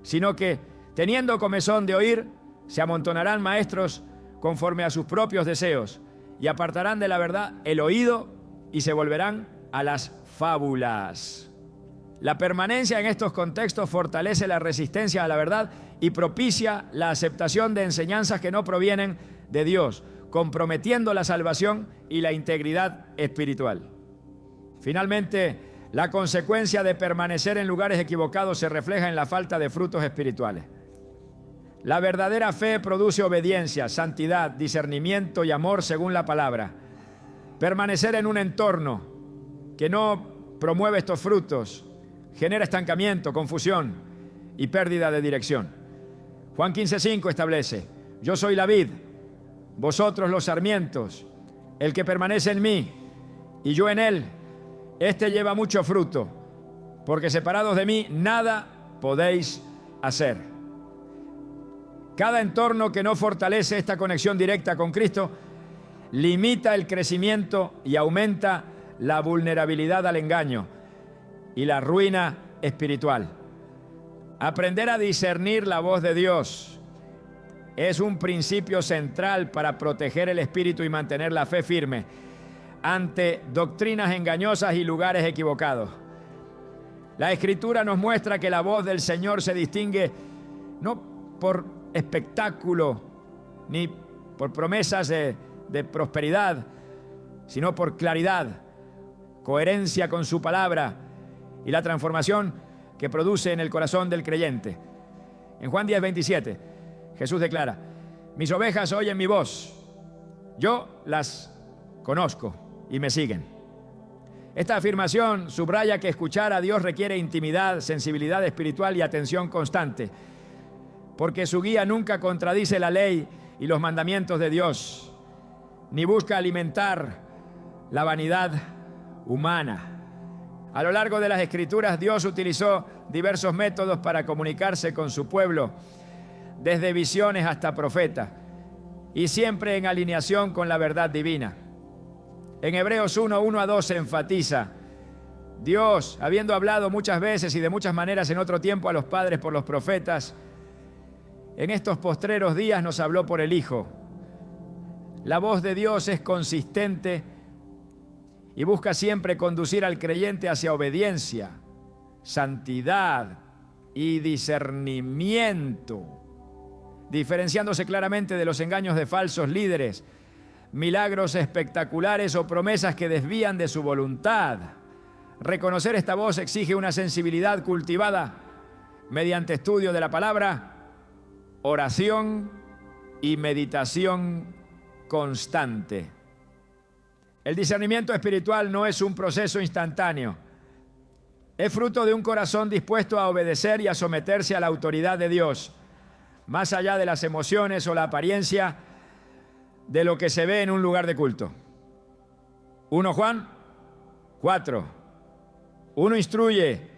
sino que, teniendo comezón de oír, se amontonarán maestros conforme a sus propios deseos, y apartarán de la verdad el oído y se volverán a las fábulas. La permanencia en estos contextos fortalece la resistencia a la verdad y propicia la aceptación de enseñanzas que no provienen de Dios, comprometiendo la salvación y la integridad espiritual. Finalmente, la consecuencia de permanecer en lugares equivocados se refleja en la falta de frutos espirituales. La verdadera fe produce obediencia, santidad, discernimiento y amor según la palabra. Permanecer en un entorno que no promueve estos frutos genera estancamiento, confusión y pérdida de dirección. Juan 15:5 establece: yo soy la vid, vosotros los sarmientos. El que permanece en mí y yo en él, este lleva mucho fruto, porque separados de mí nada podéis hacer. Cada entorno que no fortalece esta conexión directa con Cristo limita el crecimiento y aumenta la vulnerabilidad al engaño y la ruina espiritual. Aprender a discernir la voz de Dios es un principio central para proteger el espíritu y mantener la fe firme ante doctrinas engañosas y lugares equivocados. La Escritura nos muestra que la voz del Señor se distingue no por espectáculo ni por promesas de prosperidad, sino por claridad, coherencia con su palabra y la transformación que produce en el corazón del creyente. En Juan 10:27, Jesús declara: mis ovejas oyen mi voz, yo las conozco y me siguen. Esta afirmación subraya que escuchar a Dios requiere intimidad, sensibilidad espiritual y atención constante, porque su guía nunca contradice la ley y los mandamientos de Dios, ni busca alimentar la vanidad humana. A lo largo de las Escrituras, Dios utilizó diversos métodos para comunicarse con su pueblo, desde visiones hasta profetas, y siempre en alineación con la verdad divina. En Hebreos 1:1-2 se enfatiza: Dios, habiendo hablado muchas veces y de muchas maneras en otro tiempo a los padres por los profetas, en estos postreros días nos habló por el Hijo. La voz de Dios es consistente y busca siempre conducir al creyente hacia obediencia, santidad y discernimiento, diferenciándose claramente de los engaños de falsos líderes, milagros espectaculares o promesas que desvían de su voluntad. Reconocer esta voz exige una sensibilidad cultivada mediante estudio de la palabra, oración y meditación constante. El discernimiento espiritual no es un proceso instantáneo. Es fruto de un corazón dispuesto a obedecer y a someterse a la autoridad de Dios, más allá de las emociones o la apariencia de lo que se ve en un lugar de culto. 1 Juan 4. 1 instruye: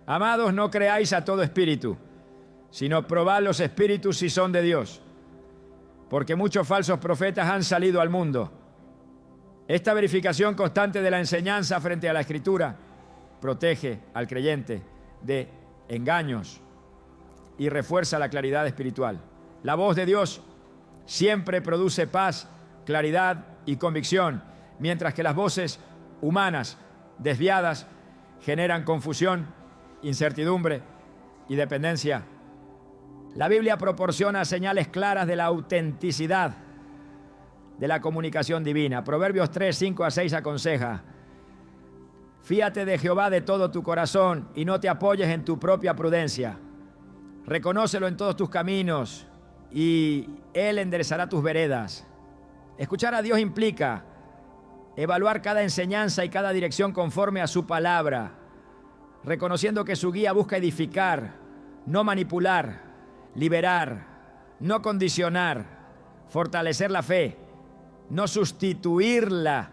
amados, no creáis a todo espíritu, sino probad los espíritus si son de Dios, porque muchos falsos profetas han salido al mundo. Esta verificación constante de la enseñanza frente a la Escritura protege al creyente de engaños y refuerza la claridad espiritual. La voz de Dios siempre produce paz, claridad y convicción, mientras que las voces humanas desviadas generan confusión, incertidumbre y dependencia. La Biblia proporciona señales claras de la autenticidad de la comunicación divina. Proverbios 3:5-6 aconseja: fíate de Jehová de todo tu corazón y no te apoyes en tu propia prudencia. Reconócelo en todos tus caminos y Él enderezará tus veredas. Escuchar a Dios implica evaluar cada enseñanza y cada dirección conforme a su palabra, reconociendo que su guía busca edificar, no manipular, liberar, no condicionar, fortalecer la fe, no sustituirla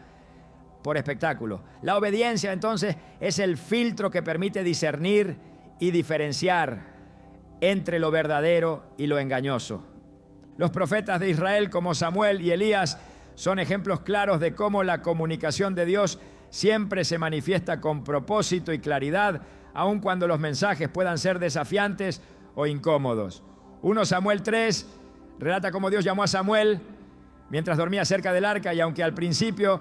por espectáculo. La obediencia, entonces, es el filtro que permite discernir y diferenciar entre lo verdadero y lo engañoso. Los profetas de Israel, como Samuel y Elías, son ejemplos claros de cómo la comunicación de Dios siempre se manifiesta con propósito y claridad, aun cuando los mensajes puedan ser desafiantes o incómodos. 1 Samuel 3 relata cómo Dios llamó a Samuel mientras dormía cerca del arca, y aunque al principio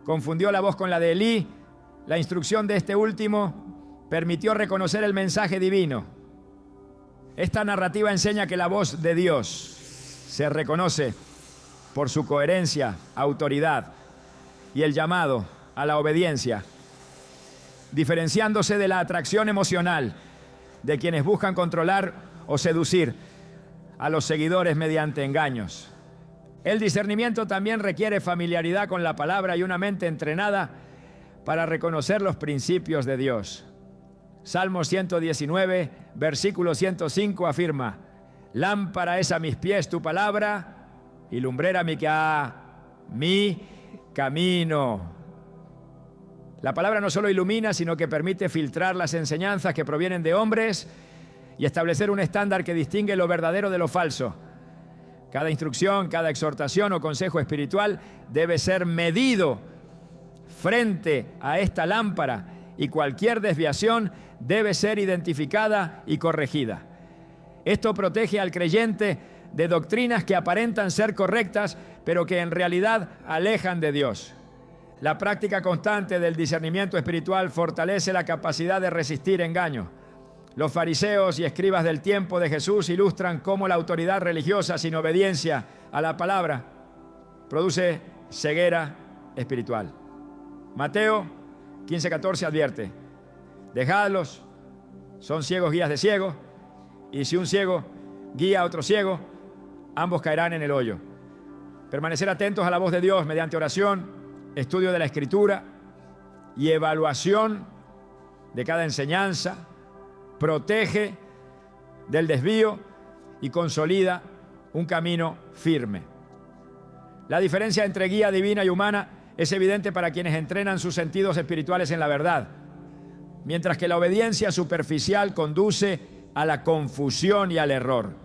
confundió la voz con la de Elí, la instrucción de este último permitió reconocer el mensaje divino. Esta narrativa enseña que la voz de Dios se reconoce por su coherencia, autoridad y el llamado a la obediencia, diferenciándose de la atracción emocional de quienes buscan controlar o seducir a los seguidores mediante engaños. El discernimiento también requiere familiaridad con la palabra y una mente entrenada para reconocer los principios de Dios. Salmo 119, versículo 105 afirma: lámpara es a mis pies tu palabra y lumbrera mi camino. La palabra no solo ilumina, sino que permite filtrar las enseñanzas que provienen de hombres y establecer un estándar que distingue lo verdadero de lo falso. Cada instrucción, cada exhortación o consejo espiritual debe ser medido frente a esta lámpara, y cualquier desviación debe ser identificada y corregida. Esto protege al creyente de doctrinas que aparentan ser correctas, pero que en realidad alejan de Dios. La práctica constante del discernimiento espiritual fortalece la capacidad de resistir engaños. Los fariseos y escribas del tiempo de Jesús ilustran cómo la autoridad religiosa sin obediencia a la palabra produce ceguera espiritual. Mateo 15:14 advierte: dejadlos, son ciegos guías de ciegos, y si un ciego guía a otro ciego, ambos caerán en el hoyo. Permanecer atentos a la voz de Dios mediante oración, estudio de la Escritura y evaluación de cada enseñanza protege del desvío y consolida un camino firme. La diferencia entre guía divina y humana es evidente para quienes entrenan sus sentidos espirituales en la verdad, mientras que la obediencia superficial conduce a la confusión y al error.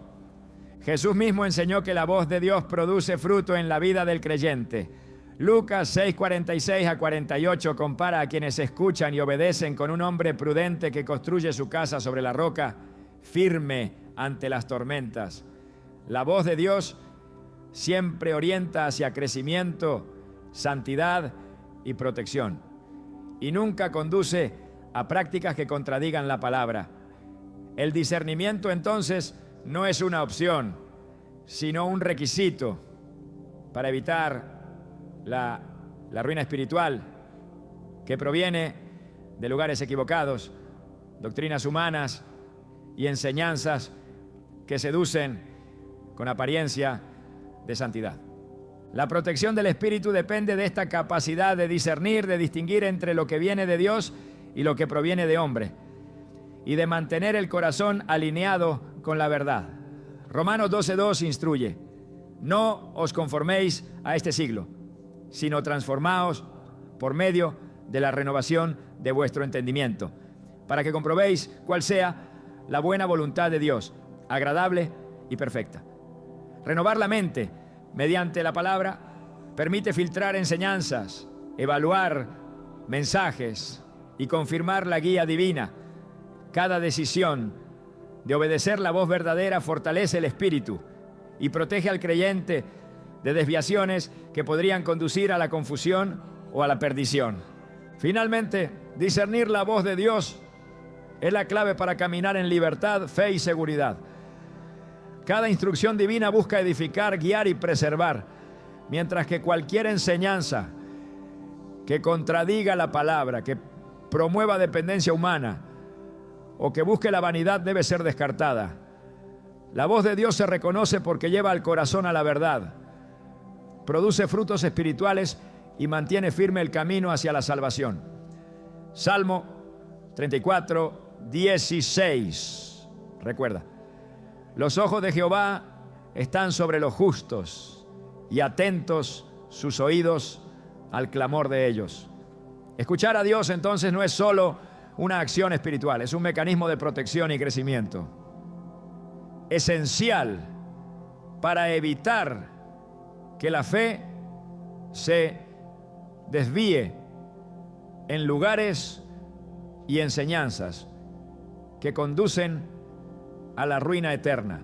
Jesús mismo enseñó que la voz de Dios produce fruto en la vida del creyente. Lucas 6:46-48 compara a quienes escuchan y obedecen con un hombre prudente que construye su casa sobre la roca, firme ante las tormentas. La voz de Dios siempre orienta hacia crecimiento, santidad y protección, y nunca conduce a prácticas que contradigan la palabra. El discernimiento, entonces, no es una opción, sino un requisito para evitar la ruina espiritual que proviene de lugares equivocados, doctrinas humanas y enseñanzas que seducen con apariencia de santidad. La protección del espíritu depende de esta capacidad de discernir, de distinguir entre lo que viene de Dios y lo que proviene de hombre, y de mantener el corazón alineado con la verdad. Romanos 12:2 instruye: no os conforméis a este siglo, sino transformaos por medio de la renovación de vuestro entendimiento, para que comprobéis cuál sea la buena voluntad de Dios, agradable y perfecta. Renovar la mente mediante la palabra permite filtrar enseñanzas, evaluar mensajes y confirmar la guía divina. Cada decisión de obedecer la voz verdadera fortalece el espíritu y protege al creyente de desviaciones que podrían conducir a la confusión o a la perdición. Finalmente, discernir la voz de Dios es la clave para caminar en libertad, fe y seguridad. Cada instrucción divina busca edificar, guiar y preservar, mientras que cualquier enseñanza que contradiga la palabra, que promueva dependencia humana o que busque la vanidad debe ser descartada. La voz de Dios se reconoce porque lleva al corazón a la verdad, produce frutos espirituales y mantiene firme el camino hacia la salvación. Salmo 34:16. Recuerda: los ojos de Jehová están sobre los justos y atentos sus oídos al clamor de ellos. Escuchar a Dios entonces no es solo una acción espiritual, es un mecanismo de protección y crecimiento esencial para evitar que la fe se desvíe en lugares y enseñanzas que conducen a la ruina eterna.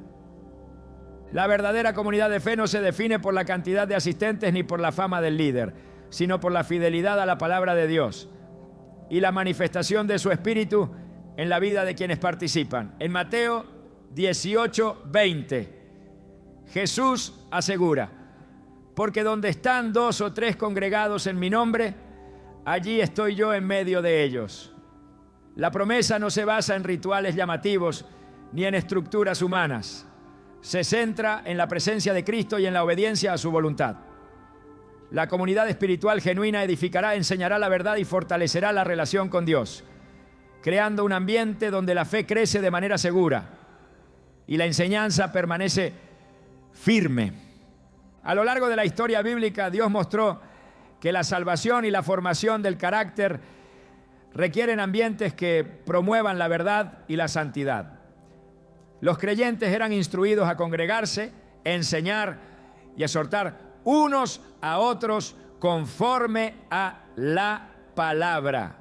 La verdadera comunidad de fe no se define por la cantidad de asistentes ni por la fama del líder, sino por la fidelidad a la palabra de Dios y la manifestación de su espíritu en la vida de quienes participan. En Mateo 18:20, Jesús asegura: porque donde están 2 o 3 congregados en mi nombre, allí estoy yo en medio de ellos. La promesa no se basa en rituales llamativos ni en estructuras humanas. Se centra en la presencia de Cristo y en la obediencia a su voluntad. La comunidad espiritual genuina edificará, enseñará la verdad y fortalecerá la relación con Dios, creando un ambiente donde la fe crece de manera segura y la enseñanza permanece firme. A lo largo de la historia bíblica, Dios mostró que la salvación y la formación del carácter requieren ambientes que promuevan la verdad y la santidad. Los creyentes eran instruidos a congregarse, enseñar y exhortar unos a otros conforme a la palabra.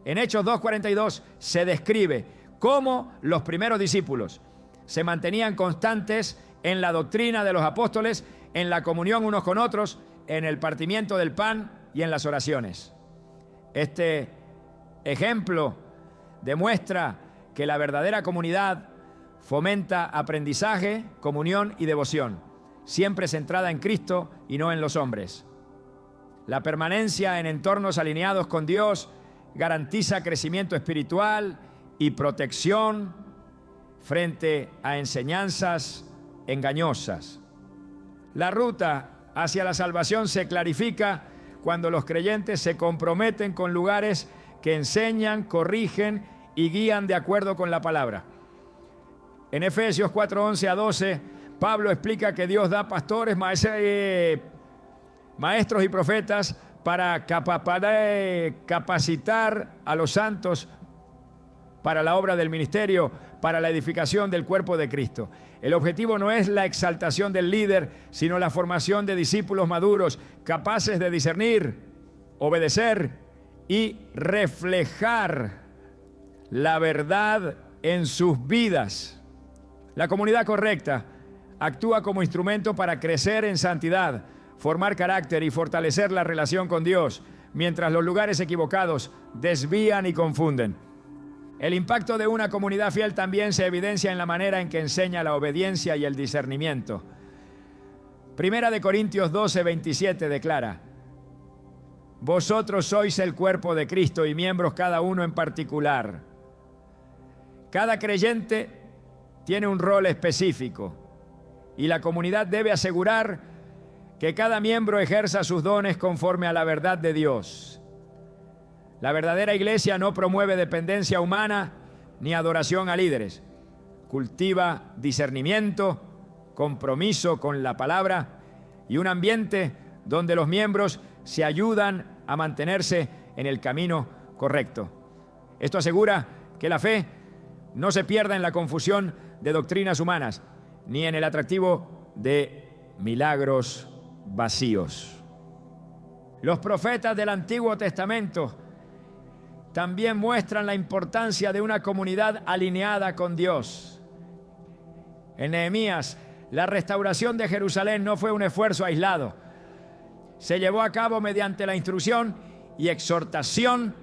En Hechos 2:42 se describe cómo los primeros discípulos se mantenían constantes en la doctrina de los apóstoles, en la comunión unos con otros, en el partimiento del pan y en las oraciones. Este ejemplo demuestra que la verdadera comunidad fomenta aprendizaje, comunión y devoción, siempre centrada en Cristo y no en los hombres. La permanencia en entornos alineados con Dios garantiza crecimiento espiritual y protección frente a enseñanzas engañosas. La ruta hacia la salvación se clarifica cuando los creyentes se comprometen con lugares que enseñan, corrigen y guían de acuerdo con la palabra. En Efesios 4:11 a 12, Pablo explica que Dios da pastores, maestros y profetas para capacitar a los santos para la obra del ministerio, para la edificación del cuerpo de Cristo. El objetivo no es la exaltación del líder, sino la formación de discípulos maduros, capaces de discernir, obedecer y reflejar la verdad en sus vidas. La comunidad correcta actúa como instrumento para crecer en santidad, formar carácter y fortalecer la relación con Dios, mientras los lugares equivocados desvían y confunden. El impacto de una comunidad fiel también se evidencia en la manera en que enseña la obediencia y el discernimiento. Primera de Corintios 12:27 declara: vosotros sois el cuerpo de Cristo y miembros cada uno en particular. Cada creyente tiene un rol específico y la comunidad debe asegurar que cada miembro ejerza sus dones conforme a la verdad de Dios. La verdadera iglesia no promueve dependencia humana ni adoración a líderes. Cultiva discernimiento, compromiso con la palabra y un ambiente donde los miembros se ayudan a mantenerse en el camino correcto. Esto asegura que la fe no se pierda en la confusión de doctrinas humanas, ni en el atractivo de milagros vacíos. Los profetas del Antiguo Testamento también muestran la importancia de una comunidad alineada con Dios. En Nehemías, la restauración de Jerusalén no fue un esfuerzo aislado. Se llevó a cabo mediante la instrucción y exhortación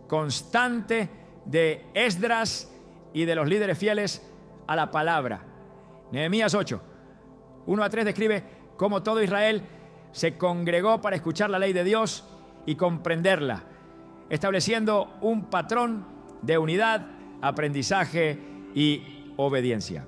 constante de Esdras y de los líderes fieles a la palabra. Nehemías 8, 1 a 3 describe cómo todo Israel se congregó para escuchar la ley de Dios y comprenderla, estableciendo un patrón de unidad, aprendizaje y obediencia.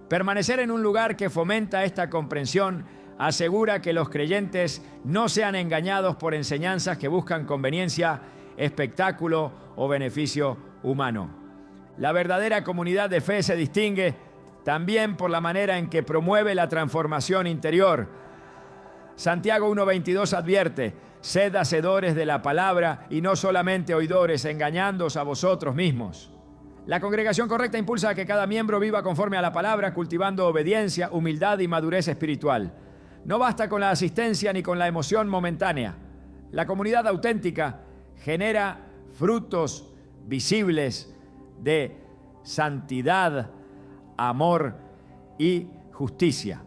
Permanecer en un lugar que fomenta esta comprensión asegura que los creyentes no sean engañados por enseñanzas que buscan conveniencia, espectáculo o beneficio humano. La verdadera comunidad de fe se distingue también por la manera en que promueve la transformación interior. Santiago 1:22 advierte: Sed hacedores de la palabra y no solamente oidores, engañándoos a vosotros mismos. La congregación correcta impulsa a que cada miembro viva conforme a la palabra, cultivando obediencia, humildad y madurez espiritual. No basta con la asistencia ni con la emoción momentánea. La comunidad auténtica genera frutos visibles de santidad, amor y justicia.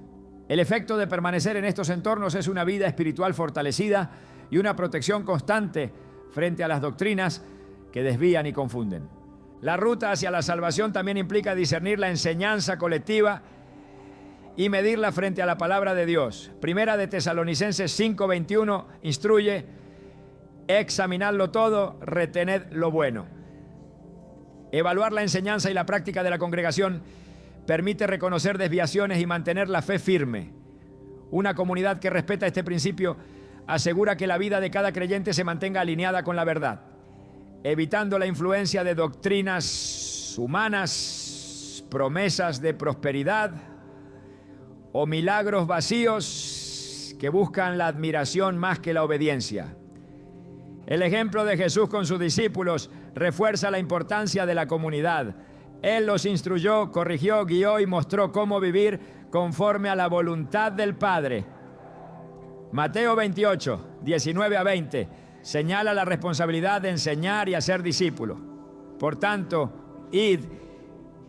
El efecto de permanecer en estos entornos es una vida espiritual fortalecida y una protección constante frente a las doctrinas que desvían y confunden. La ruta hacia la salvación también implica discernir la enseñanza colectiva y medirla frente a la palabra de Dios. Primera de Tesalonicenses 5:21 instruye: examinadlo todo, retened lo bueno. Evaluar la enseñanza y la práctica de la congregación permite reconocer desviaciones y mantener la fe firme. Una comunidad que respeta este principio asegura que la vida de cada creyente se mantenga alineada con la verdad, evitando la influencia de doctrinas humanas, promesas de prosperidad o milagros vacíos que buscan la admiración más que la obediencia. El ejemplo de Jesús con sus discípulos refuerza la importancia de la comunidad. Él los instruyó, corrigió, guió y mostró cómo vivir conforme a la voluntad del Padre. Mateo 28, 19 a 20, señala la responsabilidad de enseñar y hacer discípulos. Por tanto, id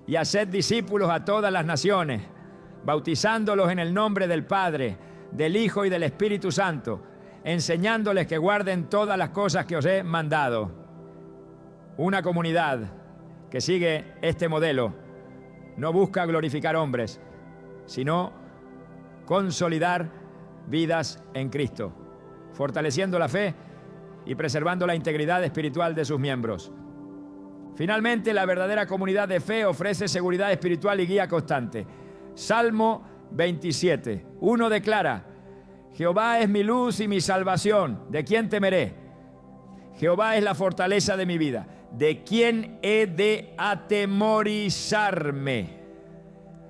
y haced discípulos a todas las naciones, bautizándolos en el nombre del Padre, del Hijo y del Espíritu Santo, enseñándoles que guarden todas las cosas que os he mandado. Una comunidad que sigue este modelo no busca glorificar hombres, sino consolidar vidas en Cristo, fortaleciendo la fe y preservando la integridad espiritual de sus miembros. Finalmente, la verdadera comunidad de fe ofrece seguridad espiritual y guía constante. Salmo 27, 1 declara: Jehová es mi luz y mi salvación, ¿de quién temeré? Jehová es la fortaleza de mi vida, ¿de quién he de atemorizarme?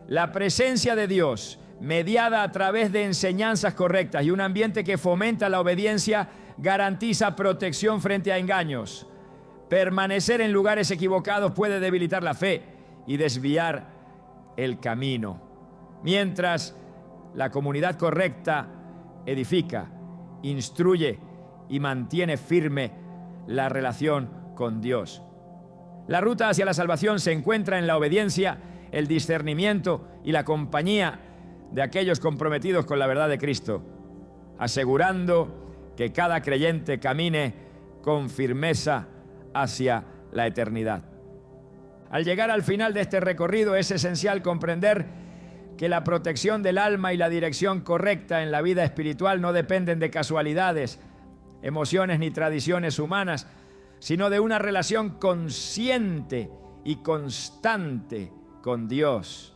La presencia de Dios, mediada a través de enseñanzas correctas y un ambiente que fomenta la obediencia, garantiza protección frente a engaños. Permanecer en lugares equivocados puede debilitar la fe y desviar el camino, mientras la comunidad correcta edifica, instruye y mantiene firme la relación con Dios. La ruta hacia la salvación se encuentra en la obediencia, el discernimiento y la compañía de aquellos comprometidos con la verdad de Cristo, asegurando que cada creyente camine con firmeza hacia la eternidad. Al llegar al final de este recorrido es esencial comprender que la protección del alma y la dirección correcta en la vida espiritual no dependen de casualidades, emociones ni tradiciones humanas, sino de una relación consciente y constante con Dios.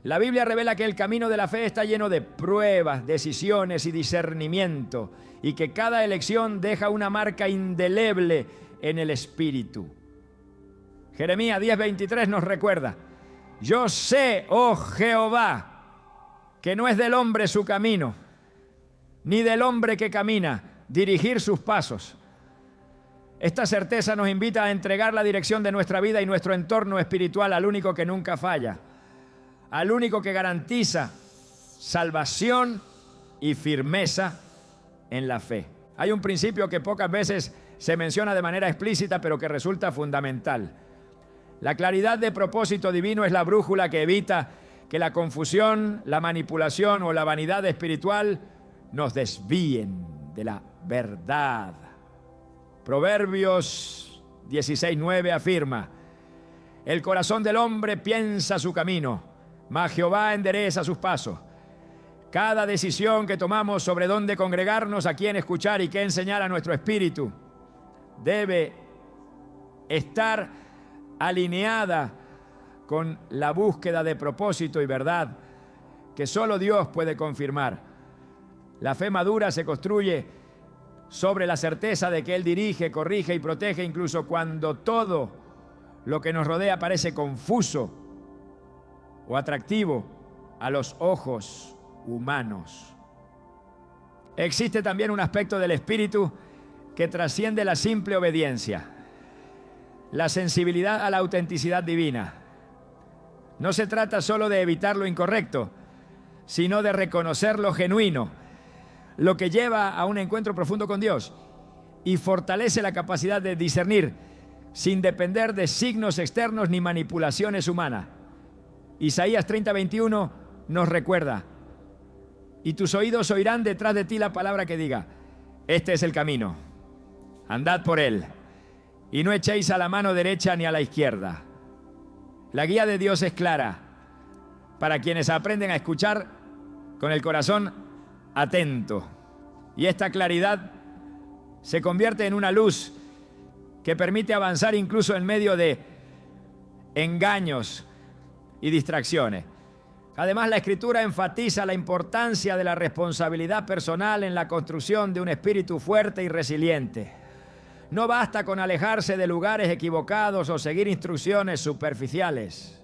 La Biblia revela que el camino de la fe está lleno de pruebas, decisiones y discernimiento, y que cada elección deja una marca indeleble en el espíritu. Jeremías 10:23 nos recuerda: yo sé, oh Jehová, que no es del hombre su camino, ni del hombre que camina dirigir sus pasos. Esta certeza nos invita a entregar la dirección de nuestra vida y nuestro entorno espiritual al único que nunca falla, al único que garantiza salvación y firmeza en la fe. Hay un principio que pocas veces se menciona de manera explícita, pero que resulta fundamental. La claridad de propósito divino es la brújula que evita que la confusión, la manipulación o la vanidad espiritual nos desvíen de la verdad. Proverbios 16:9 afirma: el corazón del hombre piensa su camino, mas Jehová endereza sus pasos. Cada decisión que tomamos sobre dónde congregarnos, a quién escuchar y qué enseñar a nuestro espíritu debe estar alineada con la búsqueda de propósito y verdad que solo Dios puede confirmar. La fe madura se construye sobre la certeza de que Él dirige, corrige y protege, incluso cuando todo lo que nos rodea parece confuso o atractivo a los ojos humanos. Existe también un aspecto del espíritu que trasciende la simple obediencia, la sensibilidad a la autenticidad divina. No se trata solo de evitar lo incorrecto, sino de reconocer lo genuino, lo que lleva a un encuentro profundo con Dios y fortalece la capacidad de discernir sin depender de signos externos ni manipulaciones humanas. Isaías 30:21 nos recuerda: y tus oídos oirán detrás de ti la palabra que diga, este es el camino, andad por él, y no echéis a la mano derecha ni a la izquierda. La guía de Dios es clara para quienes aprenden a escuchar con el corazón atento. Y esta claridad se convierte en una luz que permite avanzar incluso en medio de engaños y distracciones. Además, la Escritura enfatiza la importancia de la responsabilidad personal en la construcción de un espíritu fuerte y resiliente. No basta con alejarse de lugares equivocados o seguir instrucciones superficiales.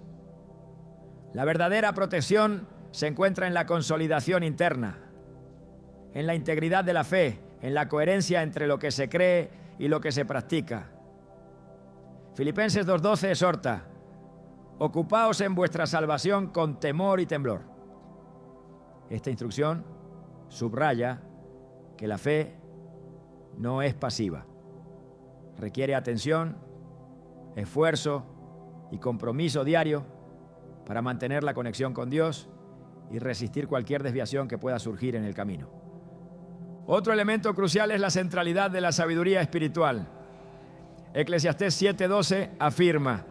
La verdadera protección se encuentra en la consolidación interna, en la integridad de la fe, en la coherencia entre lo que se cree y lo que se practica. Filipenses 2:12 exhorta: ocupaos en vuestra salvación con temor y temblor. Esta instrucción subraya que la fe no es pasiva. Requiere atención, esfuerzo y compromiso diario para mantener la conexión con Dios y resistir cualquier desviación que pueda surgir en el camino. Otro elemento crucial es la centralidad de la sabiduría espiritual. Eclesiastés 7:12 afirma: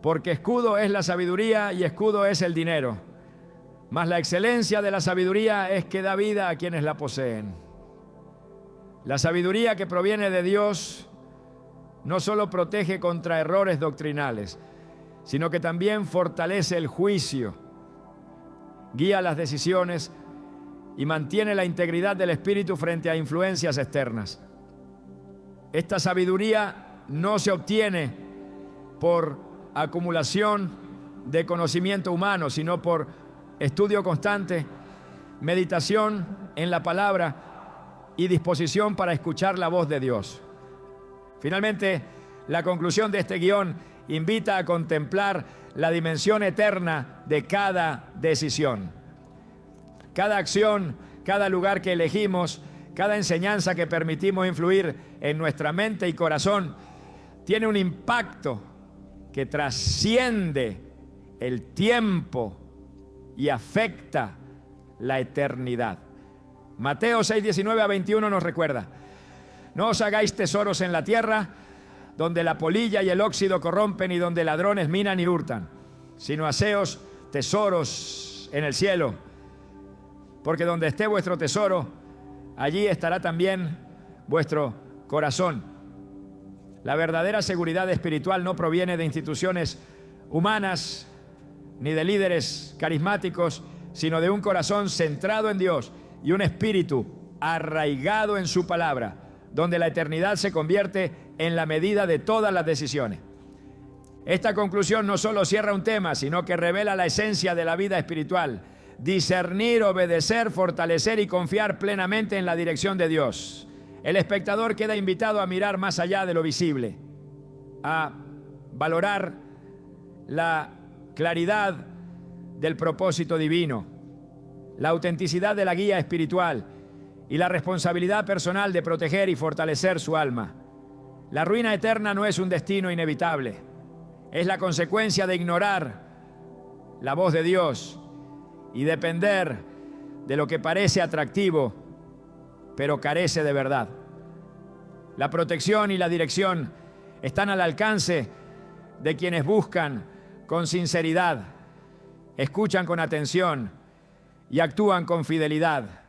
porque escudo es la sabiduría y escudo es el dinero, mas la excelencia de la sabiduría es que da vida a quienes la poseen. La sabiduría que proviene de Dios no solo protege contra errores doctrinales, sino que también fortalece el juicio, guía las decisiones y mantiene la integridad del espíritu frente a influencias externas. Esta sabiduría no se obtiene por acumulación de conocimiento humano, sino por estudio constante, meditación en la palabra y disposición para escuchar la voz de Dios. Finalmente, la conclusión de este guión invita a contemplar la dimensión eterna de cada decisión. Cada acción, cada lugar que elegimos, cada enseñanza que permitimos influir en nuestra mente y corazón, tiene un impacto que trasciende el tiempo y afecta la eternidad. Mateo 6:19-21 nos recuerda: no os hagáis tesoros en la tierra, donde la polilla y el óxido corrompen y donde ladrones minan y hurtan, sino haceos tesoros en el cielo, porque donde esté vuestro tesoro, allí estará también vuestro corazón. La verdadera seguridad espiritual no proviene de instituciones humanas ni de líderes carismáticos, sino de un corazón centrado en Dios y un espíritu arraigado en su palabra, donde la eternidad se convierte en la medida de todas las decisiones. Esta conclusión no solo cierra un tema, sino que revela la esencia de la vida espiritual: discernir, obedecer, fortalecer y confiar plenamente en la dirección de Dios. El espectador queda invitado a mirar más allá de lo visible, a valorar la claridad del propósito divino, la autenticidad de la guía espiritual y la responsabilidad personal de proteger y fortalecer su alma. La ruina eterna no es un destino inevitable, es la consecuencia de ignorar la voz de Dios y depender de lo que parece atractivo, pero carece de verdad. La protección y la dirección están al alcance de quienes buscan con sinceridad, escuchan con atención y actúan con fidelidad.